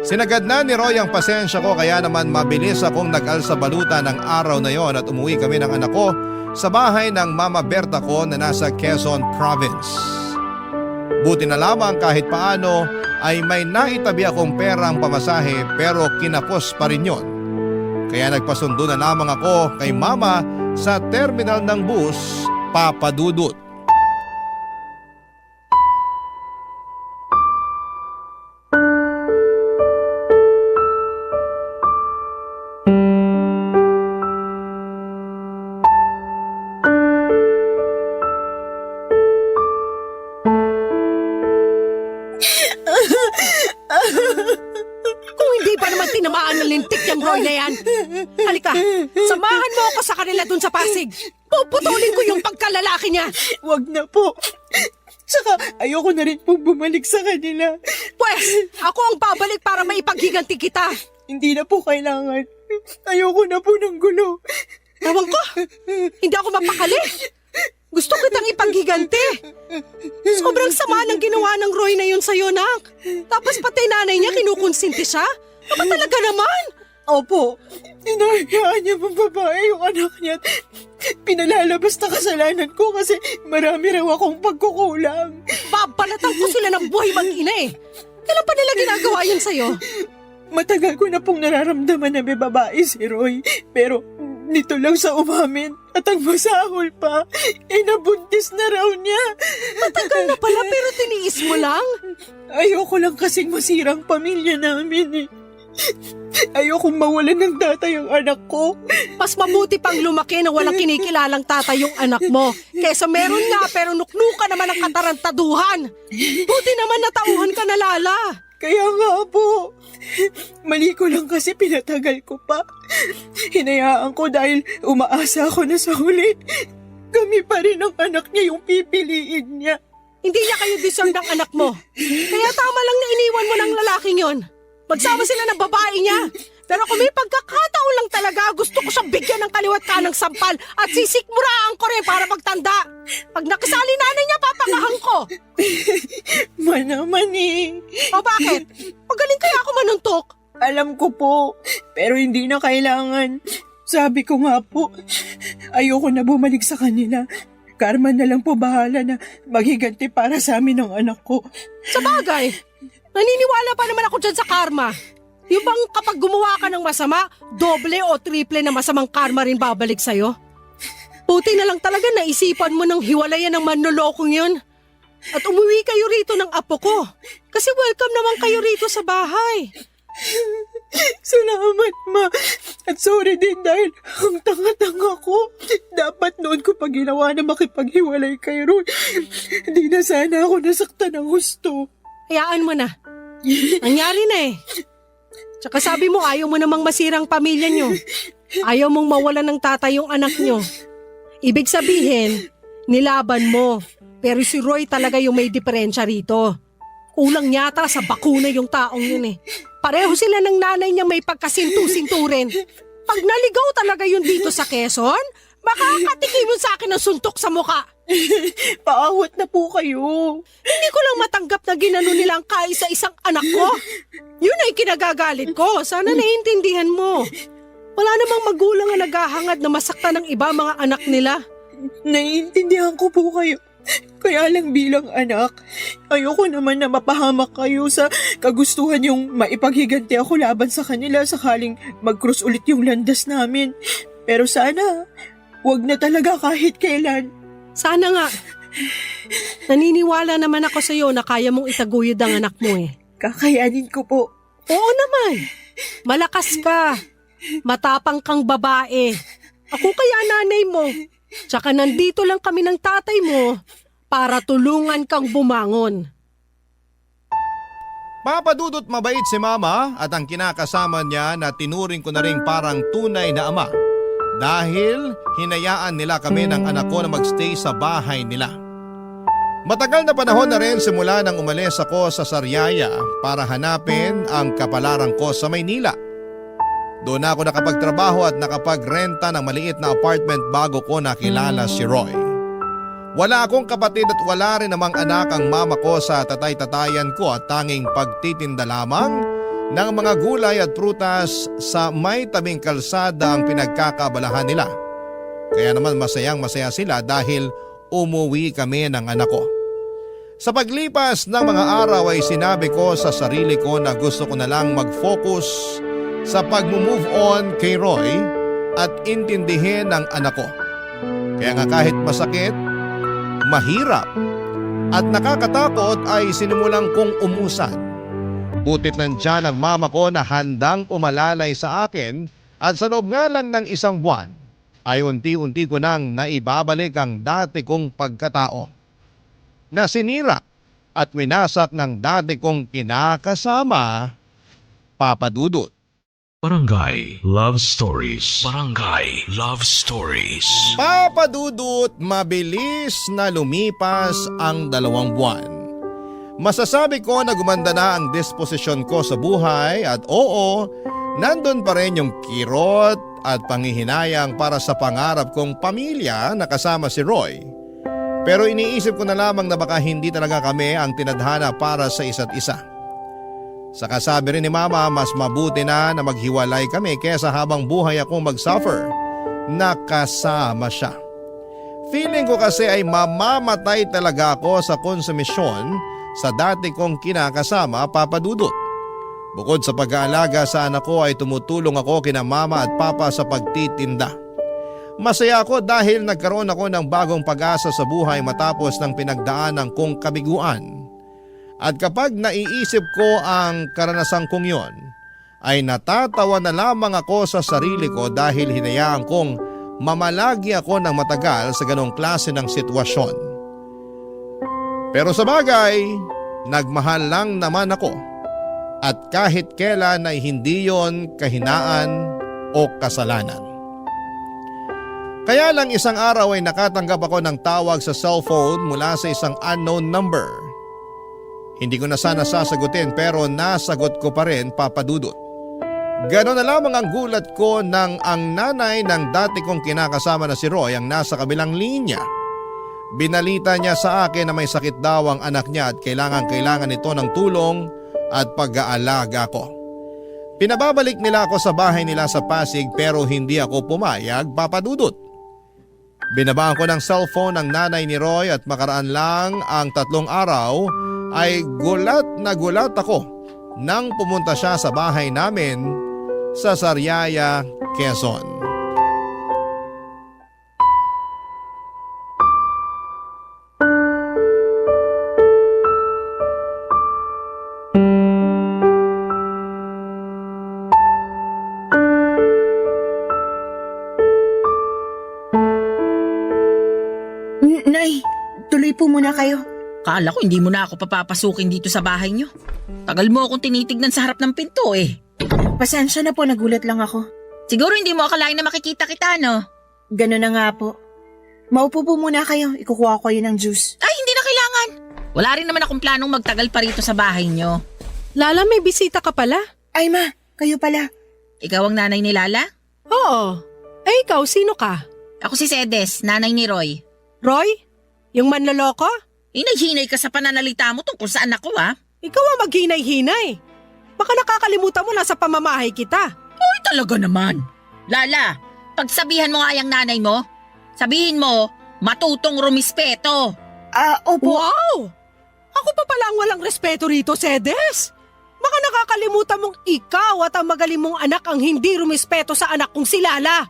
Sinagad na ni Roy ang pasensya ko kaya naman mabilis akong nag-alsa baluta ng araw na yon at umuwi kami ng anak ko sa bahay ng Mama Berta ko na nasa Quezon Province. Buti na lamang kahit paano ay may naitabi akong perang pamasahe pero kinapos pa rin yon. Kaya nagpasundo na lamang ako kay Mama sa terminal ng bus, Papa Dudut. Kung hindi pa naman tinamaan ng lintik yung Roy na yan. Halika, samahan mo ako sa kanila dun sa Pasig. Puputulin ko yung pagkalalaki niya. Wag na po. Saka ayoko na rin pong bumalik sa kanila. Pwes, ako ang babalik para maipaghiganti kita. Hindi na po kailangan. Ayoko na po ng gulo. Ewan ko, hindi ako mapakali. Gusto kitang ipaghiganti. Sobrang sama ng ginawa ng Roy na yun sa'yo, nak. Tapos pati nanay niya kinukonsinti siya. Ano talaga naman? Opo, hinahayaan niya ng babae yung anak niya at pinalalabas na kasalanan ko kasi marami raw akong pagkukulang. Babalatan ko sila ng buhay mag-ina eh. Kailan pa nila ginagawa yun sa'yo? Matagal ko na pong nararamdaman na may babae si Roy, pero nito lang sa umamin at ang masahol pa, nabuntis na raw niya. Matagal na pala pero tiniis mo lang? Ayoko lang kasing masirang pamilya namin eh. Ayokong mawalan ng tatay ang anak ko. Mas mabuti pang lumaki na walang kinikilalang tatay yung anak mo. Kesa meron nga pero nuknuka naman ang katarantaduhan. Buti naman natauhan ka na, Lala. Kaya nga po, mali ko lang kasi pinatagal ko pa. Hinayaan ko dahil umaasa ako na sa huli. Kami pa rin ang anak niya yung pipiliin niya. Hindi niya kayo deserve ng anak mo. Kaya tama lang na iniwan mo ng lalaking yon. Magsama sila ng babae niya. Pero kung may pagkakataon lang talaga, gusto ko siyang bigyan ng kaliwat ka ng sampal at sisikmuraan ko rin para magtanda. Pag nakasali nanay niya, papakahan ko. Manaman eh. O bakit? Magaling kaya ako manuntok? Alam ko po, pero hindi na kailangan. Sabi ko nga po, ayoko na bumalik sa kanila. Karma na lang po bahala na maghiganti para sa amin ng anak ko. Sa bagay, naniniwala pa naman ako dyan sa karma. Yung bang kapag gumawa ka ng masama, doble o triple na masamang karma rin babalik sa'yo? Buti na lang talaga naisipan mo ng hiwalayan ng manlolokong yun. At umuwi kayo rito ng apo ko. Kasi welcome naman kayo rito sa bahay. Salamat, Ma. At sorry din dahil ang tanga-tanga ko. Dapat noon ko pa ginawa na makipaghiwalay kay Roy. Hindi na sana ako nasaktan ng gusto. Hayaan mo na. Nangyari na eh. Tsaka sabi mo ayaw mo namang masirang pamilya nyo. Ayaw mong mawalan ng tatay yung anak nyo. Ibig sabihin, Nilaban mo. Pero si Roy talaga yung may diferensya rito. Kulang yata sa bakuna yung taong yun eh. Pareho sila ng nanay niya may pagkasintu-sinturin. Pag naligaw talaga yun dito sa Quezon, baka katikim yun sa akin ng suntok sa muka. Paawat na po kayo. Hindi ko lang matanggap na ginano nilang kaisa-isang anak ko. Yun ay kinagagalit ko. Sana naiintindihan mo. Wala namang magulang na naghahangad na masaktan ng iba mga anak nila. Naiintindihan ko po kayo. Kaya lang bilang anak, ayoko naman na mapahamak kayo sa kagustuhan yung maipaghiganti ako laban sa kanila sakaling mag-cross ulit yung landas namin. Pero sana, wag na talaga kahit kailan. Sana nga. Naniniwala naman ako sa'yo na kaya mong itaguyod ang anak mo eh. Kakayanin ko po. Oo naman. Malakas ka. Matapang kang babae. Ako kaya nanay mo. Tsaka nandito lang kami ng tatay mo para tulungan kang bumangon. Papadudot mabait si Mama at ang kinakasama niya na tinuring ko na rin parang tunay na ama dahil hinayaan nila kami ng anak ko na magstay sa bahay nila. Matagal na panahon na rin simula nang umalis ako sa Sariaya para hanapin ang kapalaran ko sa Maynila. Doon ako nakapagtrabaho at nakapagrenta ng maliit na apartment bago ko nakilala si Roy. Wala akong kapatid at wala rin namang anak ang mama ko sa tatay-tatayan ko at tanging pagtitinda lamang ng mga gulay at prutas sa may tabing kalsada ang pinagkakabalahan nila. Kaya naman masayang-masaya sila dahil umuwi kami ng anak ko. Sa paglipas ng mga araw ay sinabi ko sa sarili ko na gusto ko na lang mag-focus sa pag-move on kay Roy at intindihin ang anak ko. Kaya nga kahit masakit, mahirap at nakakatakot ay sinimulang kong umusan. Butit nandyan ang mama ko na handang umalalay sa akin at sa loob nga lang ng isang buwan ay unti-unti ko nang naibabalik ang dati kong pagkatao na sinira at winasak ng dati kong kinakasama, Papa Dudut. Barangay Love Stories. Barangay Love Stories. Papa Dudut, mabilis na lumipas ang 2 buwan. Masasabi ko na gumanda na ang disposisyon ko sa buhay at oo, nandun pa rin yung kirot at panghihinayang para sa pangarap kong pamilya na kasama si Roy. Pero iniisip ko na lamang na baka hindi talaga kami ang tinadhana para sa isa't isa. Saka sabi rin ni Mama, mas mabuti na maghiwalay kami kesa habang buhay akong mag-suffer na kasama siya. Feeling ko kasi ay mamamatay talaga ako sa konsumisyon sa dati kong kinakasama, Papa Dudut. Bukod sa pag-aalaga sa anak ko ay tumutulong ako kina Mama at Papa sa pagtitinda. Masaya ako dahil nagkaroon ako ng bagong pag-asa sa buhay matapos ng pinagdaanan kong kabiguan. At kapag naiisip ko ang karanasang kong yon, ay natatawa na lamang ako sa sarili ko dahil hinayaan kong mamalagi ako ng matagal sa ganong klase ng sitwasyon. Pero sa bagay, nagmahal lang naman ako at kahit kailan ay hindi yon kahinaan o kasalanan. Kaya lang isang araw ay nakatanggap ako ng tawag sa cellphone mula sa isang unknown number. Hindi ko na sana sasagutin pero nasagot ko pa rin, Papa Dudut. Ganon na lamang ang gulat ko nang ang nanay ng dati kong kinakasama na si Roy ang nasa kabilang linya. Binalita niya sa akin na may sakit daw ang anak niya at kailangan nito ng tulong at pag-aalaga ko. Pinababalik nila ako sa bahay nila sa Pasig pero hindi ako pumayag, Papa Dudut. Binabaan ko ng cellphone ng nanay ni Roy at makaraan lang ang 3 araw ay gulat na gulat ako nang pumunta siya sa bahay namin sa Sariaya, Quezon. Nay, tuloy po muna kayo. Kala ko hindi mo na ako papapasukin dito sa bahay niyo. Tagal mo akong tinitignan sa harap ng pinto eh. Pasensya na po, nagulat lang ako. Siguro hindi mo akalain na makikita kita, no? Ganun na nga po. Maupo po muna kayo. Ikukuha ko kayo ng juice. Ay, hindi na kailangan. Wala rin naman akong planong magtagal pa rito sa bahay nyo. Lala, may bisita ka pala? Ay ma, kayo pala. Ikaw ang nanay ni Lala? Oo. Eh ikaw, sino ka? Ako si Sedes, nanay ni Roy. Roy? Yung manloloko? Hinay-hinay ka sa pananalita mo tungkol sa anak ko, ha? Ikaw ang maghinay-hinay. Baka nakakalimutan mo nasa pamamahay kita. Ay, talaga naman. Lala, pagsabihan mo nga yung nanay mo, sabihin mo, matutong rumispeto. Opo. Wow! Ako pa pala ang walang respeto rito, Sedes. Baka nakakalimutan mong ikaw at ang magaling mong anak ang hindi rumispeto sa anak kong si Lala.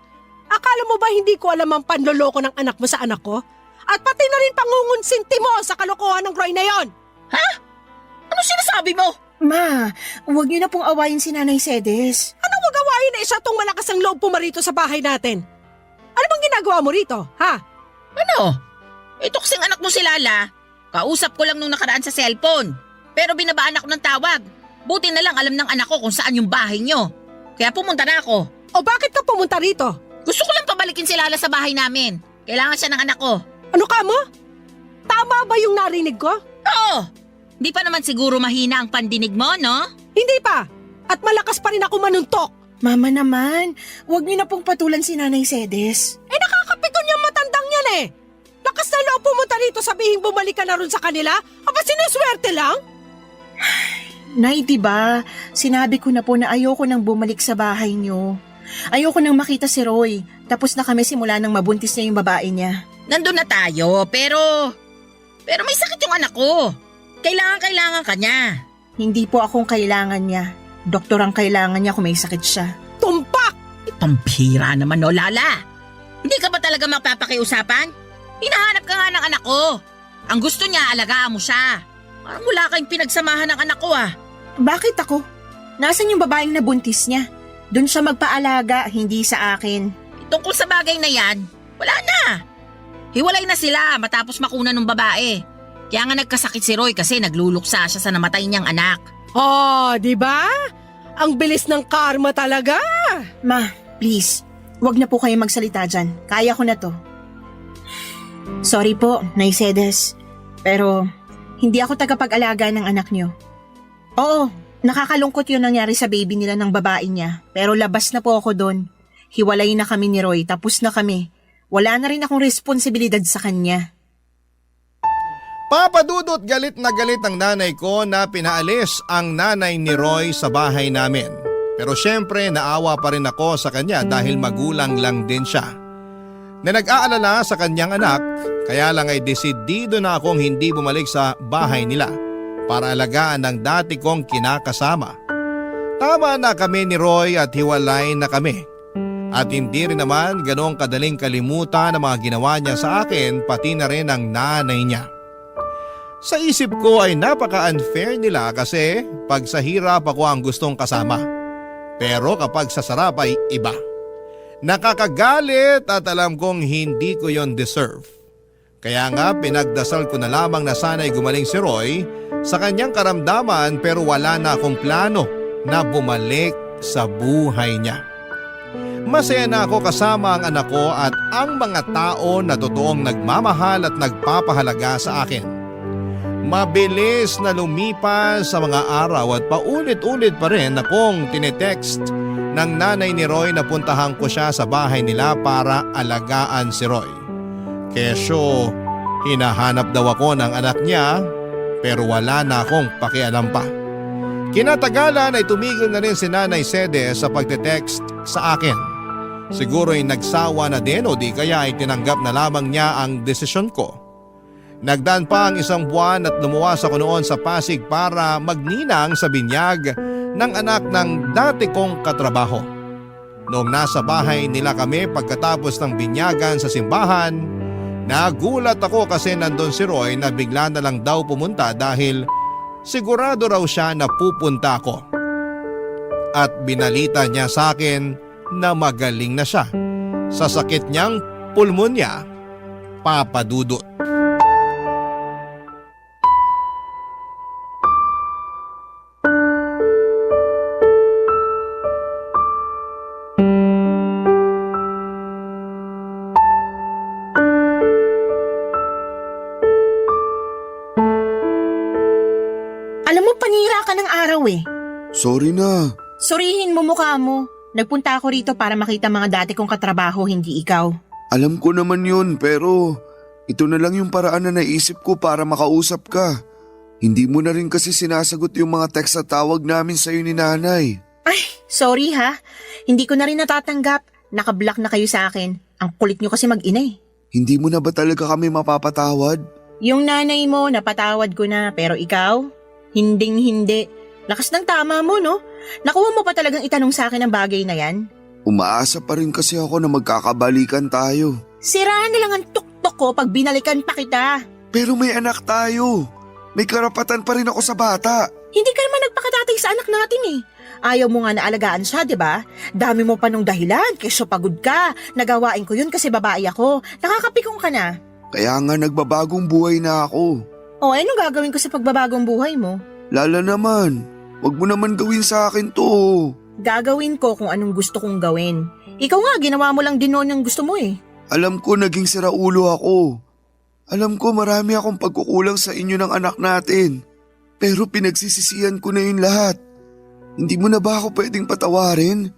Akala mo ba hindi ko alam ang panloloko ng anak mo sa anak ko? At pati na rin pangungunsinti mo sa kalokohan ng Roy na yon. Ha? Ano sinasabi mo? Ma, huwag niyo na pong awayin si Nanay Sedes. Anong magawain na isa tong malakas ang loob pumarito sa bahay natin? Ano bang ginagawa mo rito, ha? Ano? Ito kasing anak mo si Lala. Kausap ko lang nung nakaraan sa cellphone. Pero binabaan ako ng tawag. Buti na lang alam ng anak ko kung saan yung bahay nyo. Kaya pumunta na ako. O bakit ka pumunta rito? Gusto ko lang pabalikin si Lala sa bahay namin. Kailangan siya ng anak ko. Ano ka mo? Tama ba yung narinig ko? Oo! Di pa naman siguro mahina ang pandinig mo, no? Hindi pa. At malakas pa rin ako manuntok. Mama naman, huwag niyo na pong patulan si Nanay Sedes. Eh nakakapiton yung matandang yan eh. Lakas na loob pumunta rito sabihin bumalik ka na ron sa kanila? Aba sinuswerte lang? Nay, diba? Sinabi ko na po na ayoko nang bumalik sa bahay niyo. Ayoko nang makita si Roy. Tapos na kami simula nang mabuntis niya yung babae niya. Nandun na tayo, pero may sakit yung anak ko. Kailangan ka niya. Hindi po akong kailangan niya. Doktor ang kailangan niya kung may sakit siya. Tumpak! Pampira naman, no, Lala? Hindi ka ba talaga mapapakiusapan? Hinahanap ka nga ng anak ko. Ang gusto niya, alagaan mo siya. Parang wala kayong pinagsamahan ng anak ko, ah. Bakit ako? Nasaan yung babaeng nabuntis niya? Doon siya magpaalaga, hindi sa akin. Tungkol sa bagay na yan, wala na. Hiwalay na sila matapos makuna ng babae. Kaya nga nagkasakit si Roy kasi nagluluksa siya sa namatay niyang anak. Oh, di ba? Ang bilis ng karma talaga. Ma, please, wag na po kayo magsalita dyan. Kaya ko na to. Sorry po, Nay Sedes. Pero hindi ako tagapag-alaga ng anak niyo. Oo, nakakalungkot yung nangyari sa baby nila ng babae niya. Pero labas na po ako doon. Hiwalay na kami ni Roy, tapos na kami. Wala na rin akong responsibilidad sa kanya. Papadudot galit na galit ang nanay ko na pinaalis ang nanay ni Roy sa bahay namin. Pero syempre naawa pa rin ako sa kanya dahil magulang lang din siya. Na nag-aalala sa kanyang anak, kaya lang ay desidido na akong hindi bumalik sa bahay nila para alagaan ang dati kong kinakasama. Tama na kami ni Roy at hiwalay na kami. At hindi rin naman ganoong kadaling kalimutan ang mga ginawa niya sa akin pati na rin ang nanay niya. Sa isip ko ay napaka-unfair nila kasi pag sa hirap ako ang gustong kasama. Pero kapag sa sarap ay iba. Nakakagalit at alam kong hindi ko yon deserve. Kaya nga pinagdasal ko na lamang na sana'y gumaling si Roy sa kanyang karamdaman pero wala na akong plano na bumalik sa buhay niya. Masaya na ako kasama ang anak ko at ang mga tao na totoong nagmamahal at nagpapahalaga sa akin. Mabilis na lumipas sa mga araw at paulit-ulit pa rin akong tinetext ng nanay ni Roy na puntahan ko siya sa bahay nila para alagaan si Roy. Kesyo, hinahanap daw ako ng anak niya pero wala na akong pakialam pa. Kinatagalan ay tumigil na rin si Nanay Sede sa pagte-text sa akin. Siguro'y nagsawa na din o di kaya ay tinanggap na lamang niya ang desisyon ko. Nagdaan pa ang isang buwan at lumuwas ako noon sa Pasig para magninang sa binyag ng anak ng dati kong katrabaho. Noong nasa bahay nila kami pagkatapos ng binyagan sa simbahan, nagulat ako kasi nandun si Roy na bigla na lang daw pumunta dahil sigurado raw siya na pupunta ako. At binalita niya sa akin na magaling na siya sa sakit niyang pulmonya, papadudot. Sorry na. Surihin mo mukha mo. Nagpunta ako rito para makita mga dati kong katrabaho, hindi ikaw. Alam ko naman yun pero ito na lang yung paraan na naisip ko para makausap ka. Hindi mo na rin kasi sinasagot yung mga text at tawag namin sa'yo ni nanay. Ay, sorry ha. Hindi ko na rin natatanggap. Nakablock na kayo sa akin. Ang kulit nyo kasi mag-ina eh. Hindi mo na ba talaga kami mapapatawad? Yung nanay mo, napatawad ko na. Pero ikaw, hinding-hindi. Lakas ng tama mo, no? Nakuha mo pa talagang itanong sa akin ang bagay na yan? Umaasa pa rin kasi ako na magkakabalikan tayo. Siraan na lang ang tuktok ko pag binalikan pa kita. Pero may anak tayo. May karapatan pa rin ako sa bata. Hindi ka naman nagpakatatay sa anak natin eh. Ayaw mo nga na alagaan siya, di ba? Dami mo pa nung dahilan, kesyo pagod ka. Nagawain ko yun kasi babae ako. Nakakapikong ka na. Kaya nga nagbabagong buhay na ako. O, anong gagawin ko sa pagbabagong buhay mo? Lala naman, wag mo naman gawin sa akin to. Gagawin ko kung anong gusto kong gawin. Ikaw nga, ginawa mo lang din noon yung gusto mo eh. Alam ko naging siraulo ako. Alam ko marami akong pagkukulang sa inyo ng anak natin. Pero pinagsisisihan ko na yun lahat. Hindi mo na ba ako pwedeng patawarin?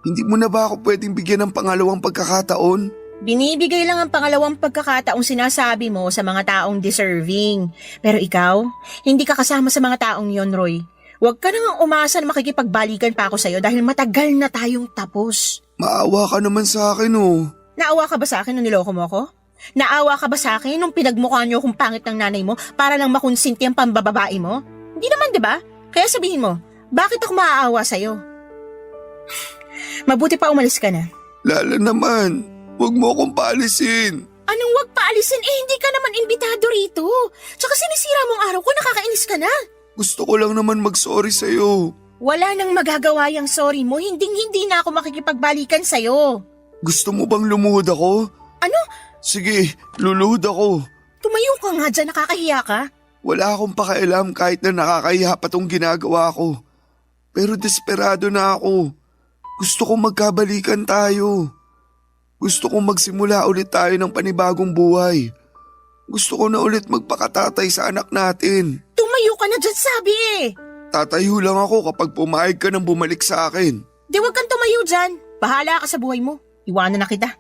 Hindi mo na ba ako pwedeng bigyan ng pangalawang pagkakataon? Binibigay lang ang pangalawang pagkakataong sinasabi mo sa mga taong deserving. Pero ikaw, hindi ka kasama sa mga taong yon, Roy. Huwag ka nang umasa na makikipagbalikan pa ako sa'yo dahil matagal na tayong tapos. Maawa ka naman sa akin oh. Naawa ka ba sa akin nung niloko mo ako? Naawa ka ba sa akin nung pinagmukha niyo kung pangit ng nanay mo para lang makonsinti ang pambababae mo? Hindi naman, di ba? Kaya sabihin mo, bakit ako maaawa sa'yo? Mabuti pa umalis ka na. Lala naman, huwag mo akong paalisin. Anong wag paalisin? Eh, hindi ka naman imbitado rito. Tsaka sinisira mong araw ko, nakakainis ka na. Gusto ko lang naman mag-sorry sa'yo. Wala nang magagawa yung sorry mo, hindi na ako makikipagbalikan sa'yo. Gusto mo bang lumuhod ako? Ano? Sige, luluhod ako. Tumayo ka nga dyan, nakakahiya ka. Wala akong pakialam kahit na nakakahiya pa tong ginagawa ko. Pero desperado na ako. Gusto kong magkabalikan tayo. Gusto kong magsimula ulit tayo ng panibagong buhay. Gusto ko na ulit magpakatatay sa anak natin. Tumayo ka na dyan, sabi eh. Tatayo lang ako kapag pumayag ka nang bumalik sa akin. Di wag kang tumayo dyan. Bahala ka sa buhay mo. Iwanan na kita.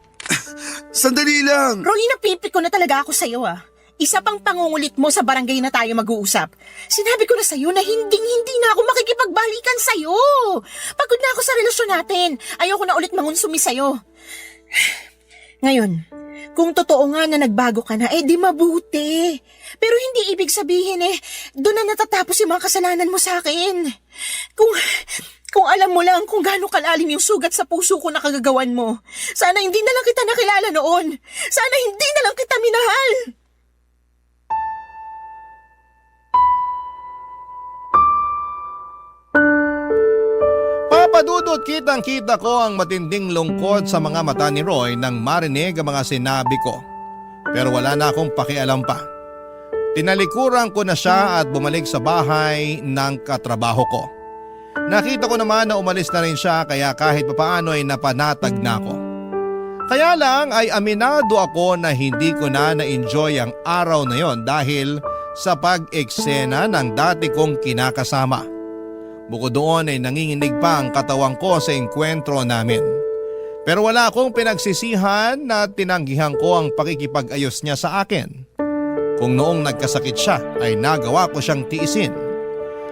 Sandali lang! Roy, napipik ko na talaga ako sa'yo ah. Isa pang pangungulit mo sa barangay na tayo mag-uusap. Sinabi ko na sa'yo na hindi na ako makikipagbalikan sa'yo. Pagod na ako sa relasyon natin. Ayoko na ulit mangunsumi sa'yo. Ngayon, kung totoo nga na nagbago ka na, eh di mabuti. Pero hindi ibig sabihin doon na natatapos yung mga kasalanan mo sa akin. Kung alam mo lang kung gaano kalalim yung sugat sa puso ko na kagagawan mo. Sana hindi na lang kita nakilala noon. Sana hindi na lang kita minahal. Papadudot, kitang-kita ko ang matinding lungkot sa mga mata ni Roy nang marinig ang mga sinabi ko. Pero wala na akong pakialam pa. Tinalikuran ko na siya at bumalik sa bahay ng katrabaho ko. Nakita ko naman na umalis na rin siya kaya kahit papaano ay napanatag na ako. Kaya lang ay aminado ako na hindi ko na na-enjoy ang araw na yon dahil sa pag-eksena ng dati kong kinakasama. Bukod doon ay nanginginig pa ang katawan ko sa engkwentro namin. Pero wala akong pinagsisihan na tinanggihan ko ang pakikipag-ayos niya sa akin. Kung noong nagkasakit siya ay nagawa ko siyang tiisin.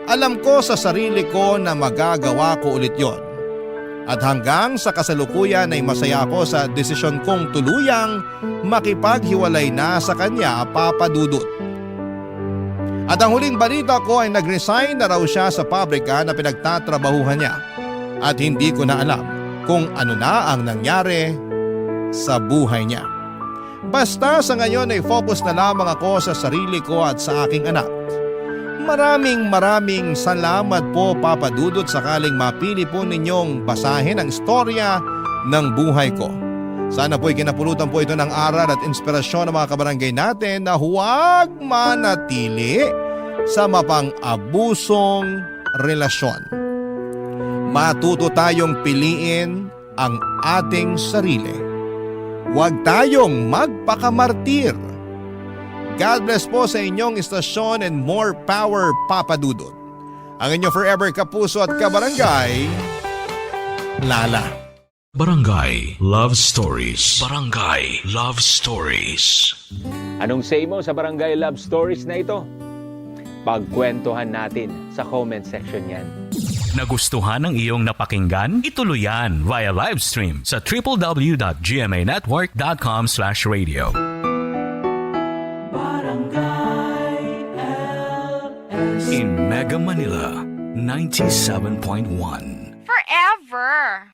Alam ko sa sarili ko na magagawa ko ulit yon. At hanggang sa kasalukuyan ay masaya ako sa desisyon kong tuluyang makipaghiwalay na sa kanya, Papa Dudut. At ang huling balita ko ay nag-resign na raw siya sa pabrika na pinagtatrabahuhan niya. At hindi ko na alam kung ano na ang nangyari sa buhay niya. Basta sa ngayon ay focus na lamang ako sa sarili ko at sa aking anak. Maraming salamat po, Papa Dudut, sakaling mapili po ninyong basahin ang istorya ng buhay ko. Sana po'y kinapulutan po ito ng aral at inspirasyon ng mga kabarangay natin na huwag manatili sa mapang-abusong relasyon. Matuto tayong piliin ang ating sarili. Huwag tayong magpakamartir. God bless po sa inyong istasyon and more power, Papa Dudut. ang inyong forever kapuso at kabarangay, Lala. Barangay Love Stories. Barangay Love Stories. Anong say mo sa Barangay Love Stories na ito? Pagkwentuhan natin sa comment section yan. Nagustuhan ng iyong napakinggan? Ituloy yan via live stream sa www.gmanetwork.com/radio. In Mega Manila, 97.1. Forever!